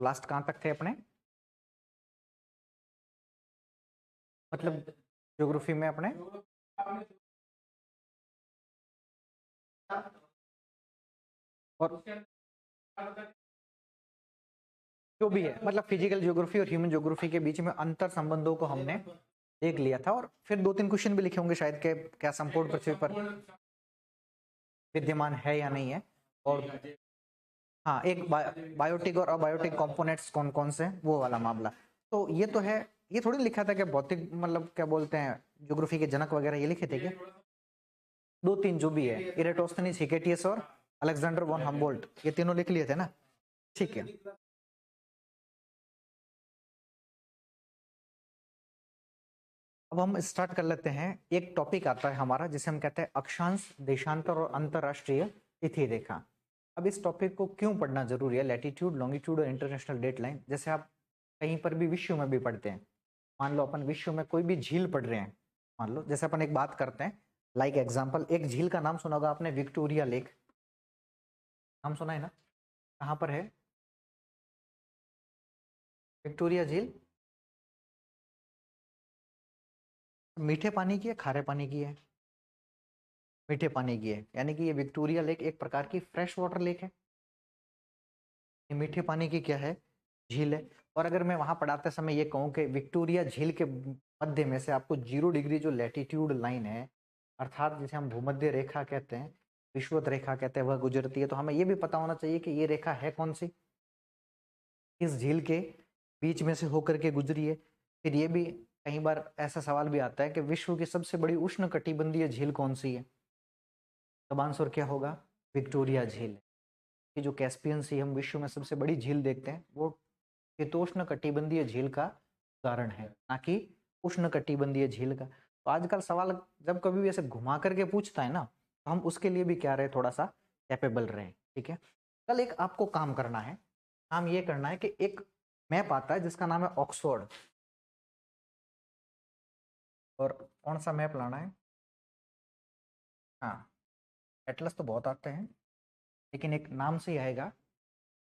Last कहाँ तक थे अपने, मतलब ज्योग्राफी में अपने और जो भी है, मतलब फिजिकल ज्योग्राफी और ह्यूमन ज्योग्राफी के बीच में अंतर संबंधों को हमने देख लिया था, और फिर 2-3 क्वेश्चन भी लिखे होंगे शायद के क्या संपूर्ण पृथ्वी पर विद्यमान है या नहीं है, और हाँ एक बायोटिक और अबायोटिक कंपोनेंट्स कौन कौन से, वो वाला मामला। तो ये तो है, ये थोड़ी लिखा था कि भौतिक मतलब क्या बोलते हैं ज्योग्राफी के जनक वगैरह ये लिखे थे क्या? 2-3 जो भी है, इरेटोस्थनीज, हिकेटियस और अलेक्जेंडर वॉन हम्बोल्ट, ये तीनों लिख लिए थे ना, ठीक है। अब हम स्टार्ट कर लेते हैं। एक टॉपिक आता है हमारा जिसे हम कहते हैं अक्षांश, देशांतर और अंतरराष्ट्रीय तिथि रेखा। अब इस टॉपिक को क्यों पढ़ना जरूरी है, लैटिट्यूड, लॉन्गिट्यूड और इंटरनेशनल डेट लाइन, जैसे आप कहीं पर भी विश्व में भी पढ़ते हैं। मान लो अपन विश्व में कोई भी झील पढ़ रहे हैं, मान लो जैसे अपन एक बात करते हैं, लाइक एग्जाम्पल, एक झील का नाम सुना होगा आपने, विक्टोरिया लेक, नाम सुना है ना? कहाँ पर है विक्टोरिया झील? मीठे पानी की है, खारे पानी की है? मीठे पानी की है, यानी कि ये विक्टोरिया लेक एक प्रकार की फ्रेश वाटर लेक है। ये मीठे पानी की क्या है, झील है। और अगर मैं वहां पढ़ाते समय ये कहूँ कि विक्टोरिया झील के मध्य में से आपको 0 डिग्री जो लैटिट्यूड लाइन है, अर्थात जिसे हम भूमध्य रेखा कहते हैं, विषुवत रेखा कहते हैं, वह गुजरती है, तो हमें ये भी पता होना चाहिए कि ये रेखा है कौन सी, किस झील के बीच में से होकर के गुजरी है। फिर ये भी कई बार ऐसा सवाल भी आता है कि विश्व की सबसे बड़ी उष्ण कटिबंधीय झील कौन सी है, तब आंसर क्या होगा, विक्टोरिया झील। कि जो कैस्पियन सी हम विश्व में सबसे बड़ी झील देखते हैं, वो शीतोष्ण कटिबंधीय झील का उदाहरण है, ना कि उष्ण कटिबंधीय झील का। तो आजकल सवाल जब कभी भी ऐसे घुमा करके पूछता है ना, तो हम उसके लिए भी क्या रहे, थोड़ा सा कैपेबल रहे, ठीक है। कल एक आपको काम करना है, काम ये करना है कि एक मैप आता है जिसका नाम है ऑक्सफोर्ड, और कौन सा मैप लाना है, हाँ एटलस तो बहुत आते हैं, लेकिन एक नाम से ही आएगा,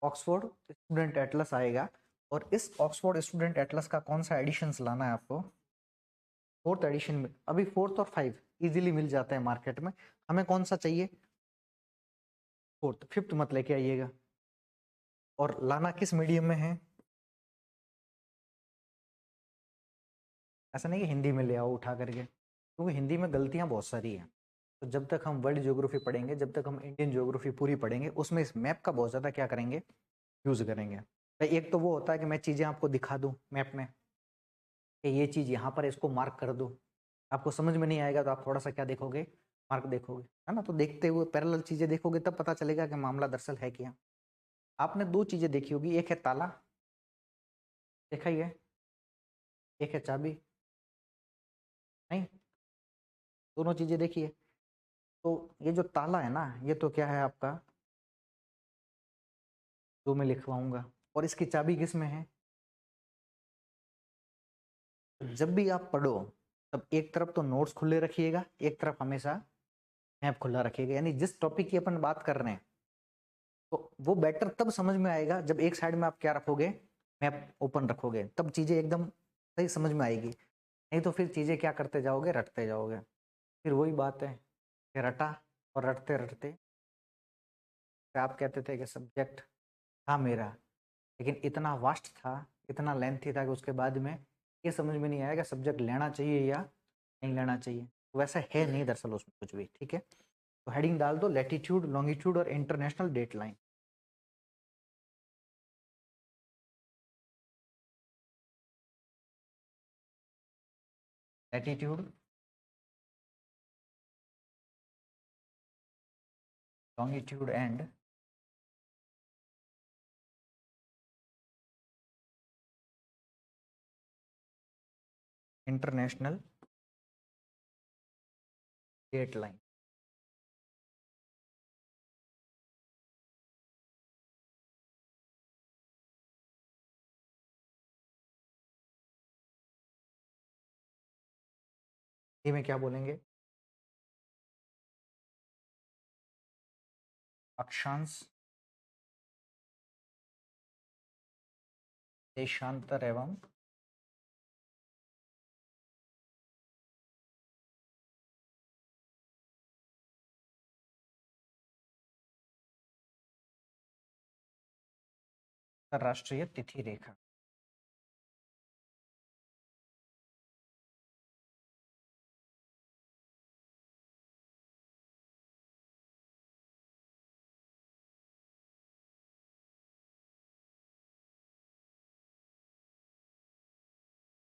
ऑक्सफोर्ड स्टूडेंट एटलस आएगा। और इस ऑक्सफोर्ड स्टूडेंट एटलस का कौन सा एडिशन लाना है आपको, 4th एडिशन में। अभी 4th और 5 इजीली मिल जाता है मार्केट में, हमें कौन सा चाहिए, 4th, 5th मत लेके आइएगा। और लाना किस मीडियम में है, ऐसा नहीं कि हिंदी में ले आओ उठा करके, क्योंकि हिंदी में गलतियां बहुत सारी हैं। तो जब तक हम वर्ल्ड ज्योग्राफी पढ़ेंगे, जब तक हम इंडियन ज्योग्राफी पूरी पढ़ेंगे, उसमें इस मैप का बहुत ज़्यादा क्या करेंगे, यूज़ करेंगे। तो एक तो वो होता है कि मैं चीज़ें आपको दिखा दूँ मैप में, कि ये चीज़ यहाँ पर, इसको मार्क कर दो। आपको समझ में नहीं आएगा तो आप थोड़ा सा क्या देखोगे, मार्क देखोगे, है ना। तो देखते हुए पैरेलल चीज़ें देखोगे, तब पता चलेगा कि मामला दरअसल है क्या। आपने 2 चीज़ें देखी होगी, एक है ताला, देखा ही है, एक है चाबी, नहीं, दोनों चीज़ें देखी है। तो ये जो ताला है ना, ये तो क्या है आपका, जो मैं लिखवाऊंगा, और इसकी चाबी किस में है। जब भी आप पढ़ो, तब एक तरफ तो नोट्स खुले रखिएगा, एक तरफ हमेशा मैप खुला रखिएगा, यानी जिस टॉपिक की अपन बात कर रहे हैं, तो वो बेटर तब समझ में आएगा जब एक साइड में आप क्या रखोगे, मैप ओपन रखोगे, तब चीज़ें एकदम सही समझ में आएगी। नहीं तो फिर चीज़ें क्या करते जाओगे, रटते जाओगे। फिर वही बात है कि रटा, और रटते रटते आप कहते थे कि सब्जेक्ट था मेरा, लेकिन इतना वास्ट था, इतना लेंथी था कि उसके बाद में ये समझ में नहीं आया कि सब्जेक्ट लेना चाहिए या नहीं लेना चाहिए। वैसा है नहीं दरअसल उसमें कुछ भी, ठीक है। तो हेडिंग डाल दो लैटिट्यूड, लॉन्गिट्यूड और international date line. Latitude, longitude and international date line. ये में क्या बोलेंगे, अक्षांश, देशांतर एवं अंतरराष्ट्रीय तिथि रेखा।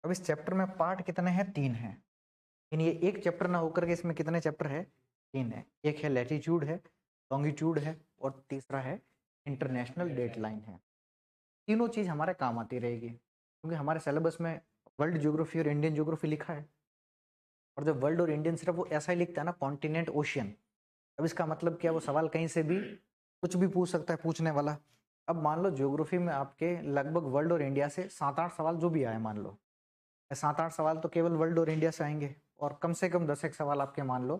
अब इस चैप्टर में पार्ट कितने हैं? 3 हैं। लेकिन ये एक चैप्टर ना होकर के इसमें कितने चैप्टर है? 3 है। एक है लैटिट्यूड है, लॉन्गिट्यूड है और तीसरा है इंटरनेशनल डेटलाइन है। तीनों चीज हमारे काम आती रहेगी क्योंकि हमारे सिलेबस में वर्ल्ड ज्योग्राफी और इंडियन ज्योग्राफी लिखा है। और जब वर्ल्ड और इंडियन सिर्फ वो ऐसा ही लिखता है ना, कॉन्टिनेंट ओशियन, अब इसका मतलब क्या? वो सवाल कहीं से भी कुछ भी पूछ सकता है पूछने वाला। अब मान लो ज्योग्राफी में आपके लगभग वर्ल्ड और इंडिया से 7-8 सवाल जो भी आए, मान लो 7-8 सवाल तो केवल वर्ल्ड और इंडिया से आएंगे और कम से कम 10 एक सवाल आपके मान लो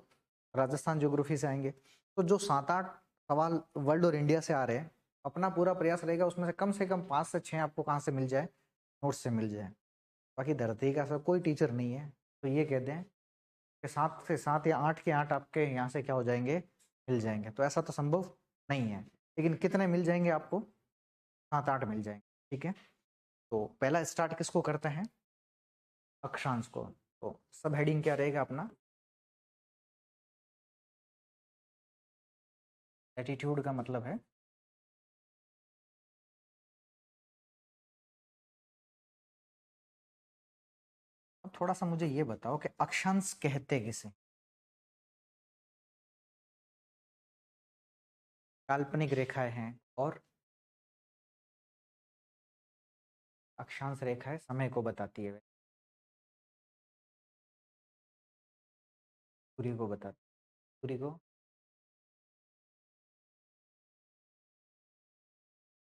राजस्थान ज्योग्राफी से आएंगे। तो जो 7-8 सवाल वर्ल्ड और इंडिया से आ रहे हैं, अपना पूरा प्रयास रहेगा उसमें से कम 5 से 6 आपको कहाँ से मिल जाए? नोट्स से मिल जाए। बाकी धरती का सब कोई टीचर नहीं है, तो ये कहते हैं कि 7 से 7 या 8 के 8 आपके यहाँ से क्या हो जाएंगे? मिल जाएंगे। तो ऐसा तो संभव नहीं है, लेकिन कितने मिल जाएंगे आपको? 7-8 मिल जाएंगे। ठीक है, तो पहला स्टार्ट किसको करते हैं? अक्षांश को। तो सब हेडिंग क्या रहेगा अपना? लैटिट्यूड का मतलब है अब थोड़ा सा मुझे ये बताओ कि अक्षांश कहते किसे? काल्पनिक रेखाएं हैं और अक्षांश रेखाएं समय को बताती है, दूरी को बताती है। दूरी को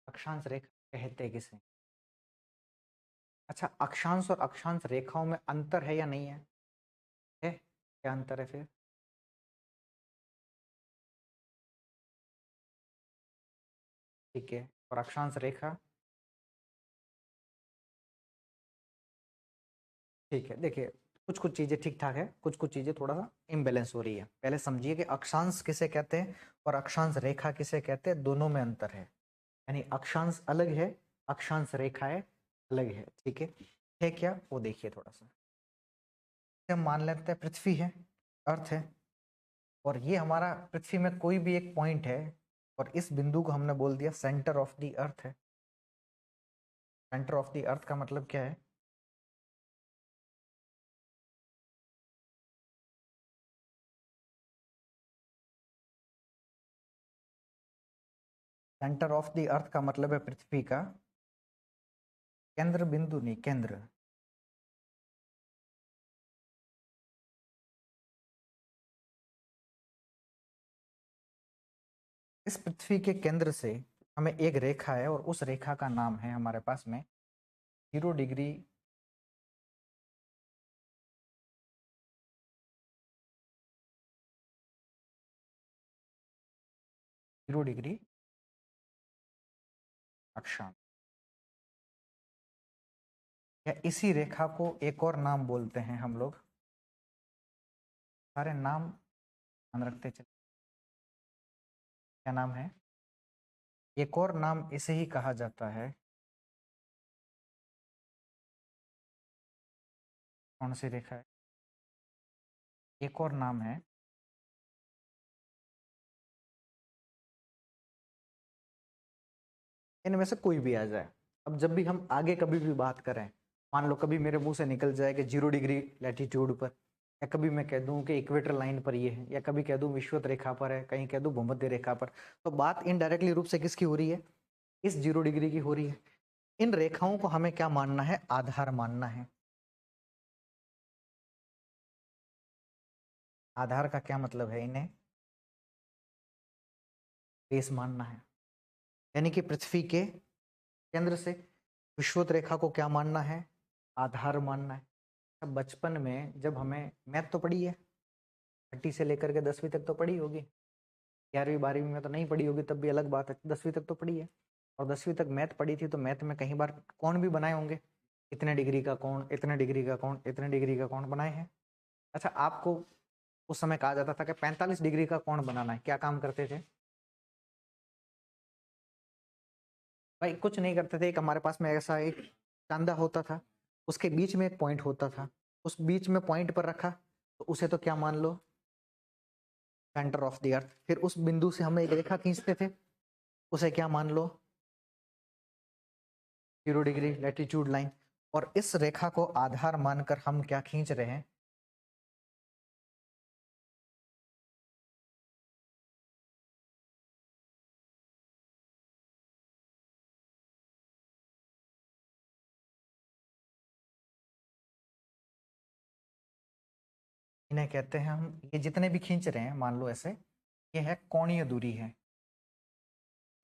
अक्षांश रेखा कहते किसे? अच्छा, अक्षांश और अक्षांश रेखाओं में अंतर है या नहीं है? है, क्या अंतर है फिर? ठीक है, और अक्षांश रेखा? ठीक है, देखिए कुछ कुछ चीजें ठीक ठाक है, कुछ कुछ चीजें थोड़ा सा इम्बेलेंस हो रही है। पहले समझिए कि अक्षांश किसे कहते हैं और अक्षांश रेखा किसे कहते हैं, दोनों में अंतर है। यानी अक्षांश अलग है, अक्षांश रेखाएं अलग है। ठीक है क्या? वो देखिए थोड़ा सा। हम मान लेते हैं पृथ्वी है, अर्थ है, और ये हमारा पृथ्वी में कोई भी एक पॉइंट है और इस बिंदु को हमने बोल दिया सेंटर ऑफ द अर्थ है। सेंटर ऑफ द अर्थ का मतलब क्या है? सेंटर ऑफ द अर्थ का मतलब है पृथ्वी का केंद्र बिंदु, नहीं केंद्र। इस पृथ्वी के केंद्र से हमें एक रेखा है और उस रेखा का नाम है हमारे पास में 0 डिग्री 0 डिग्री अक्षांश। या इसी रेखा को एक और नाम बोलते हैं हम लोग, सारे नाम ध्यान रखते चले। क्या नाम है? एक और नाम इसे ही कहा जाता है, कौन सी रेखा है? एक और नाम है, इनमें से कोई भी आ जाए। अब जब भी हम आगे कभी भी बात करें, मान लो कभी मेरे मुंह से निकल जाए कि 0 डिग्री लैटिट्यूड पर, या कभी मैं कह दूं कि इक्वेटर लाइन पर ये है, या कभी कह दूं विषुवत रेखा पर है, कहीं कह दूं भूमध्य रेखा पर, तो बात इनडायरेक्टली रूप से किसकी हो रही है? इस 0 डिग्री की हो रही है। इन रेखाओं को हमें क्या मानना है? आधार मानना है। आधार का क्या मतलब है? इन्हें बेस मानना है। यानी कि पृथ्वी के केंद्र से विषुवत रेखा को क्या मानना है? आधार मानना है। अब बचपन में जब हमें मैथ तो पढ़ी है, 6ठी से लेकर के 10वीं तक तो पढ़ी होगी, 11वीं 12वीं में तो नहीं पढ़ी होगी, तब भी अलग बात है, 10वीं तक तो पढ़ी है। और 10वीं तक मैथ पढ़ी थी तो मैथ में कई बार कोण भी बनाए होंगे, इतने डिग्री का कोण, इतने डिग्री का कोण, इतने डिग्री का कोण बनाए हैं। अच्छा, आपको उस समय कहा जाता था कि 45 डिग्री का कोण बनाना है, क्या काम करते थे भाई? कुछ नहीं करते थे। एक हमारे पास में ऐसा एक चांदा होता था, उसके बीच में एक पॉइंट होता था, उस बीच में पॉइंट पर रखा तो उसे तो क्या मान लो, सेंटर ऑफ द अर्थ। फिर उस बिंदु से हम एक रेखा खींचते थे, उसे क्या मान लो, 0 डिग्री लैटिट्यूड लाइन। और इस रेखा को आधार मानकर हम क्या खींच रहे हैं, इन्हें कहते हैं हम, ये जितने भी खींच रहे हैं मान लो ऐसे, ये है कोणीय दूरी है,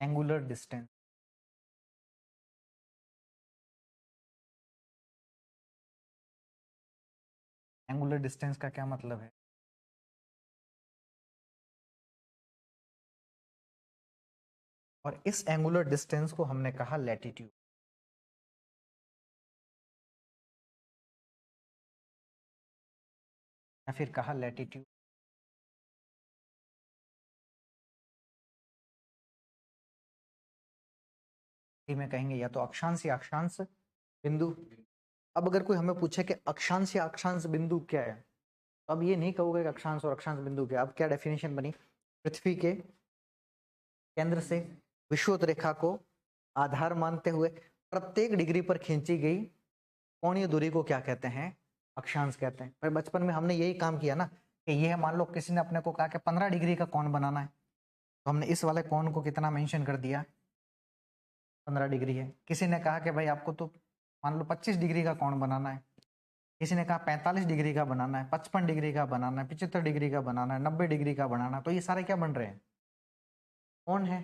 एंगुलर डिस्टेंस। एंगुलर डिस्टेंस का क्या मतलब है? और इस एंगुलर डिस्टेंस को हमने कहा लैटिट्यूड, या फिर कहा लैटिट्यूड। में कहेंगे या तो अक्षांश या अक्षांश बिंदु। अब अगर कोई हमें पूछे कि अक्षांश या अक्षांश बिंदु क्या है, तो अब ये नहीं कहोगे कि अक्षांश और अक्षांश बिंदु क्या। अब क्या डेफिनेशन बनी, पृथ्वी के केंद्र से विषुवत रेखा को आधार मानते हुए प्रत्येक डिग्री पर खींची गई कोणीय दूरी को क्या कहते हैं, अक्षांश कहते हैं। पर बचपन में हमने यही काम किया ना, कि यह मान लो किसी ने अपने को कहा कि 15 डिग्री का कोण बनाना है, तो हमने इस वाले कोण को कितना मेंशन कर दिया, 15 डिग्री है। किसी ने कहा कि भाई आपको तो मान लो 25 डिग्री का कोण बनाना है, किसी ने कहा 45 डिग्री का बनाना है, 55 डिग्री का बनाना है, 75 डिग्री का बनाना है, 90 डिग्री का बनाना है, तो ये सारे क्या बन रहे हैं, कोण है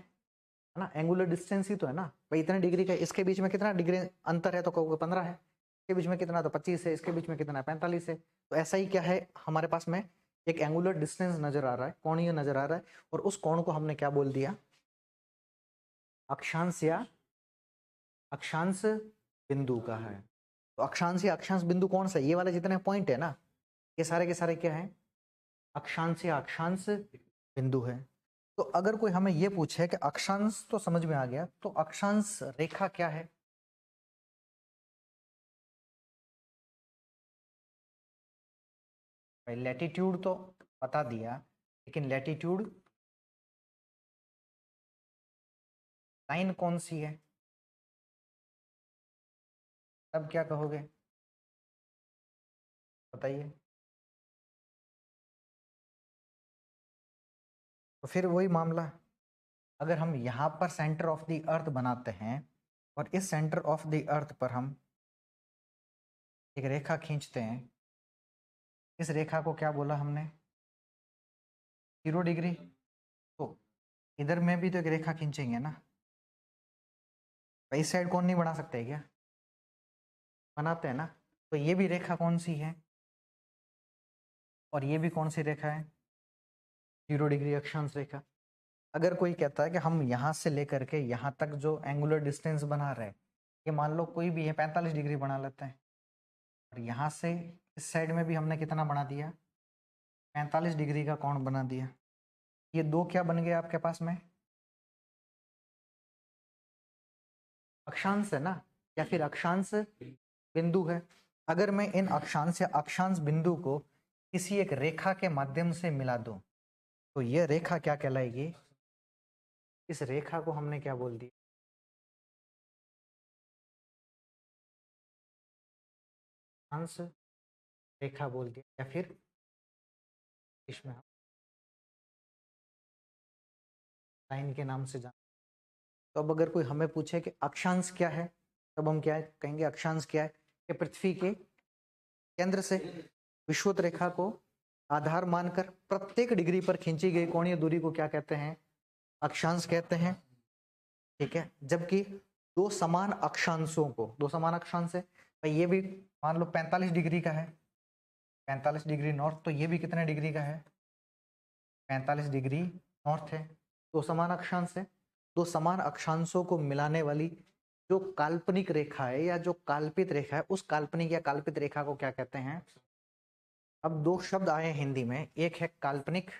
ना। एंगुलर डिस्टेंस ही तो है ना भाई, इतने डिग्री का, इसके बीच में कितना डिग्री अंतर है, तो कहोगे 15 है, इसके बीच में कितना, तो 25 है, इसके बीच में कितना है, 45 है। तो ऐसा ही क्या है, हमारे पास में एक एंगुलर डिस्टेंस नजर आ रहा है, कोणीय नजर आ रहा है, और उस कोण को हमने क्या बोल दिया, अक्षांश या अक्षांश बिंदु का है। तो अक्षांश या अक्षांश बिंदु कौन सा है, ये वाले जितने पॉइंट है ना, ये सारे के सारे क्या है, अक्षांश या अक्षांश बिंदु है। तो अगर कोई हमें ये पूछे कि अक्षांश तो समझ में आ गया, तो अक्षांश रेखा क्या है, भाई लैटिट्यूड तो बता दिया, लेकिन लैटिट्यूड लाइन कौन सी है, तब क्या कहोगे, बताइए। तो फिर वही मामला, अगर हम यहाँ पर सेंटर ऑफ द अर्थ बनाते हैं और इस सेंटर ऑफ द अर्थ पर हम एक रेखा खींचते हैं, इस रेखा को क्या बोला हमने, 0 डिग्री। तो इधर में भी तो एक रेखा खींचेंगे ना, इस साइड कौन नहीं बना सकते क्या, बनाते हैं ना। तो ये भी रेखा कौन सी है, और ये भी कौन सी रेखा है, 0 डिग्री अक्षांश रेखा। अगर कोई कहता है कि हम यहाँ से लेकर के यहाँ तक जो एंगुलर डिस्टेंस बना रहे हैं, ये मान लो कोई भी है 45 डिग्री बना लेते हैं, और यहाँ से इस साइड में भी हमने कितना बना दिया, 45 डिग्री का कोण बना दिया। ये दो क्या बन गए आपके पास में, अक्षांश है ना, या फिर अक्षांश बिंदु है। अगर मैं इन अक्षांश या अक्षांश बिंदु को किसी एक रेखा के माध्यम से मिला दूं, तो ये रेखा क्या कहलाएगी, इस रेखा को हमने क्या बोल दिया, अक्षांश रेखा बोल दिया, या फिर इसमें हम लाइन के नाम से जान। तो अब अगर कोई हमें पूछे कि अक्षांश क्या है, तब हम क्या कहेंगे, अक्षांश क्या है, कि पृथ्वी के केंद्र से विषुवत रेखा को आधार मानकर प्रत्येक डिग्री पर खींची गई कोणीय दूरी को क्या कहते हैं, अक्षांश कहते हैं। ठीक है, जबकि दो समान अक्षांशों को, दो समान अक्षांश है भाई, ये भी मान लो 45 डिग्री का है, 45 डिग्री नॉर्थ, तो ये भी कितने डिग्री का है, 45 डिग्री नॉर्थ है, दो समान अक्षांश है। दो समान अक्षांशों को मिलाने वाली जो काल्पनिक रेखा है या जो काल्पित रेखा है, उस काल्पनिक या काल्पित रेखा को क्या कहते हैं? अब दो शब्द आए हैं हिंदी में, एक है काल्पनिक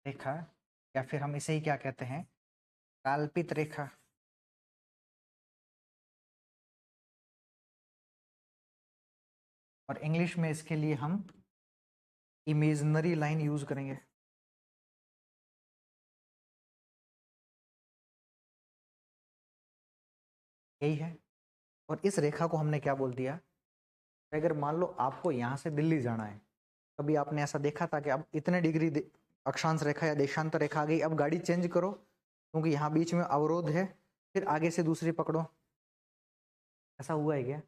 रेखा, या फिर हम इसे ही क्या कहते हैं? काल्पित रेखा। और इंग्लिश में इसके लिए हम इमेजिनरी लाइन यूज करेंगे। यही है। और इस रेखा को हमने क्या बोल दिया? अगर मान लो आपको यहाँ से दिल्ली जाना है, कभी आपने ऐसा देखा था कि अब इतने डिग्री अक्षांश रेखा या देशांतर रेखा आ गई, अब गाड़ी चेंज करो क्योंकि यहाँ बीच में अवरोध है, फिर आगे से दूसरी पकड़ो? ऐसा हुआ है क्या?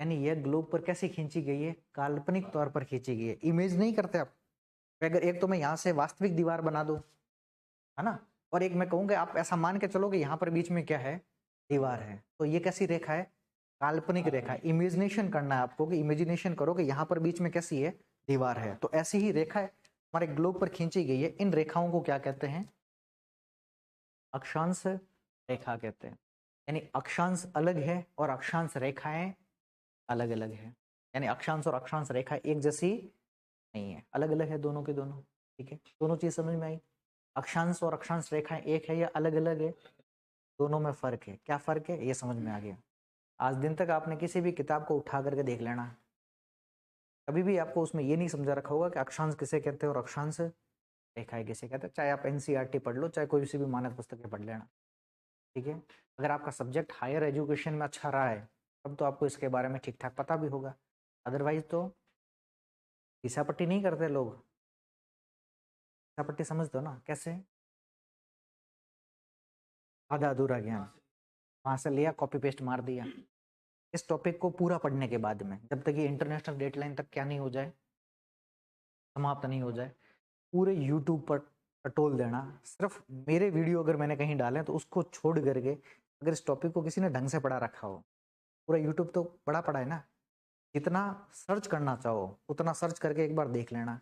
यानी यह ग्लोब पर कैसे खींची गई है? काल्पनिक तौर पर खींची गई है। इमेज नहीं करते आप। अगर एक तो मैं यहाँ से वास्तविक दीवार बना दूं, है ना, और एक मैं कहूँगा आप ऐसा मान के चलो कि यहाँ पर बीच में क्या है? दीवार है। तो ये कैसी रेखा है? काल्पनिक रेखा। इमेजिनेशन करना है आपको, कि इमेजिनेशन करो कि यहाँ पर बीच में कैसी है? दीवार है। तो ऐसी ही रेखा है हमारे ग्लोब पर खींची गई है। इन रेखाओं को क्या कहते हैं? अक्षांश रेखा कहते हैं। यानी अक्षांश अलग है और अक्षांश रेखाएं अलग अलग है। यानी अक्षांश और अक्षांश रेखा एक जैसी नहीं है, अलग अलग है दोनों के दोनों। ठीक है, दोनों चीज समझ में आई? अक्षांश और अक्षांश रेखाएं एक है या अलग अलग है? दोनों में फर्क है। क्या फर्क है ये समझ में आ गया? आज दिन तक आपने किसी भी किताब को उठा करके देख लेना, कभी भी आपको उसमें ये नहीं समझा रखा होगा कि अक्षांश किसे कहते हैं और अक्षांश रेखाएं किसे कहते हैं। चाहे आप एनसीईआरटी पढ़ लो, चाहे कोई सी भी मानक पुस्तकें पढ़ लेना। ठीक है, अगर आपका सब्जेक्ट हायर एजुकेशन में अच्छा रहा है तब तो आपको इसके बारे में ठीक ठाक पता भी होगा। अदरवाइज तो घिसापट्टी नहीं करते लोग। घिसापट्टी समझ दो ना कैसे? आधा अधूरा ज्ञान, वहां से लिया कॉपी पेस्ट मार दिया। इस टॉपिक को पूरा पढ़ने के बाद में, जब तक ये इंटरनेशनल डेडलाइन तक क्या नहीं हो जाए, समाप्त नहीं हो जाए, पूरे यूट्यूब पर टटोल देना। सिर्फ मेरे वीडियो अगर मैंने कहीं डाले तो उसको छोड़ करके अगर इस टॉपिक को किसी ने ढंग से पढ़ा रखा हो, पूरा यूट्यूब तो बड़ा पड़ा है ना, जितना सर्च करना चाहो उतना सर्च करके एक बार देख लेना,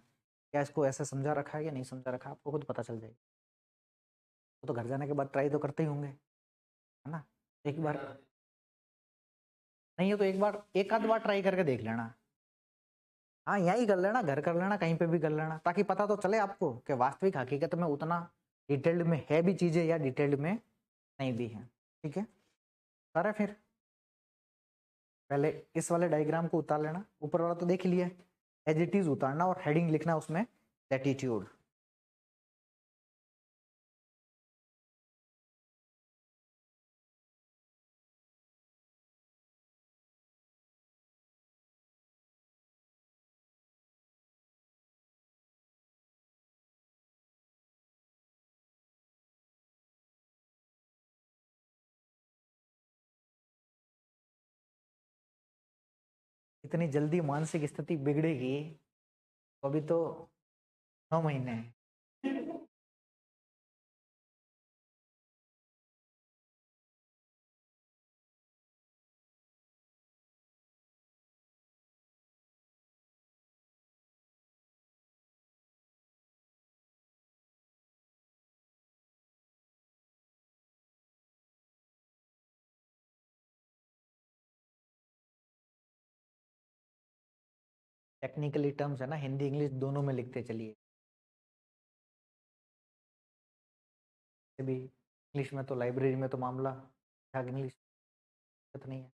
क्या इसको ऐसे समझा रखा है या नहीं समझा रखा, आपको खुद पता चल जाएगा। वो तो घर जाने के बाद ट्राई तो करते ही होंगे, है ना? एक बार नहीं हो तो एक बार, एक आध बार ट्राई करके देख लेना। हाँ, यहीं कर लेना, घर कर लेना, कहीं पे भी कर लेना, ताकि पता तो चले आपको कि वास्तविक हकीकत में उतना डिटेल्ड में है भी चीजें या डिटेल्ड में नहीं भी है। ठीक है, सारा फिर पहले इस वाले डायग्राम को उतार लेना, ऊपर वाला तो देख लिया, एज इट इज उतारना और हेडिंग लिखना उसमें लैटिट्यूड। इतनी जल्दी मानसिक स्थिति बिगड़ेगी तो अभी तो 9 महीने हैं। टेक्निकली टर्म्स है ना, हिंदी इंग्लिश दोनों में लिखते चलिए। भी इंग्लिश में तो लाइब्रेरी में तो मामला ठीक इंग्लिश दिक्कत नहीं है।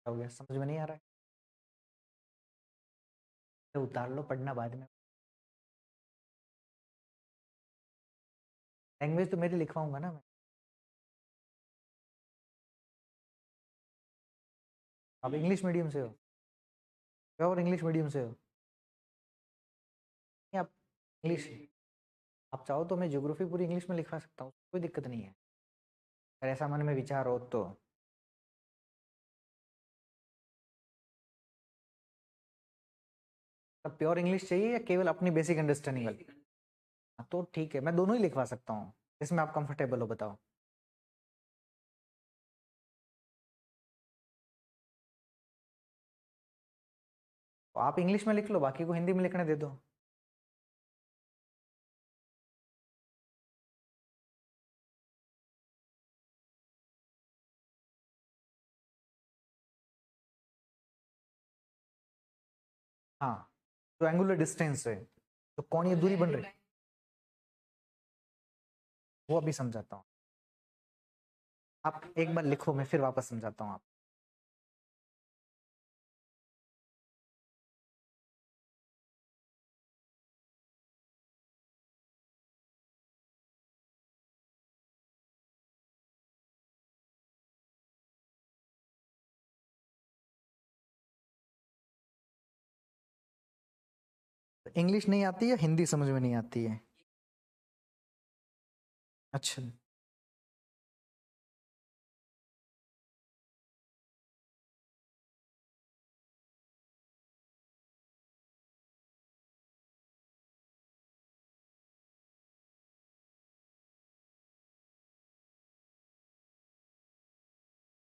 क्या हो गया, समझ में नहीं आ रहा है? तो उतार लो, पढ़ना बाद में। लैंग्वेज तो मेरी लिखवाऊंगा ना मैं। आप इंग्लिश मीडियम से हो? प्योर इंग्लिश मीडियम से हो? नहीं, आप इंग्लिश, आप चाहो तो मैं ज्योग्राफी पूरी इंग्लिश में लिखवा सकता हूँ, कोई दिक्कत नहीं है, अगर ऐसा मन में विचार हो तो। तब प्योर इंग्लिश चाहिए या केवल अपनी बेसिक अंडरस्टैंडिंग वाली? हाँ, तो ठीक है, मैं दोनों ही लिखवा सकता हूँ, इसमें आप कंफर्टेबल हो बताओ। तो आप इंग्लिश में लिख लो, बाकी को हिंदी में लिखने दे दो। हाँ, तो एंगुलर डिस्टेंस है, तो कोणीय दूरी बन रही, वो अभी समझाता हूँ। आप एक बार लिखो, मैं फिर वापस समझाता हूँ आप। इंग्लिश नहीं आती है, हिंदी समझ में नहीं आती है? अच्छा,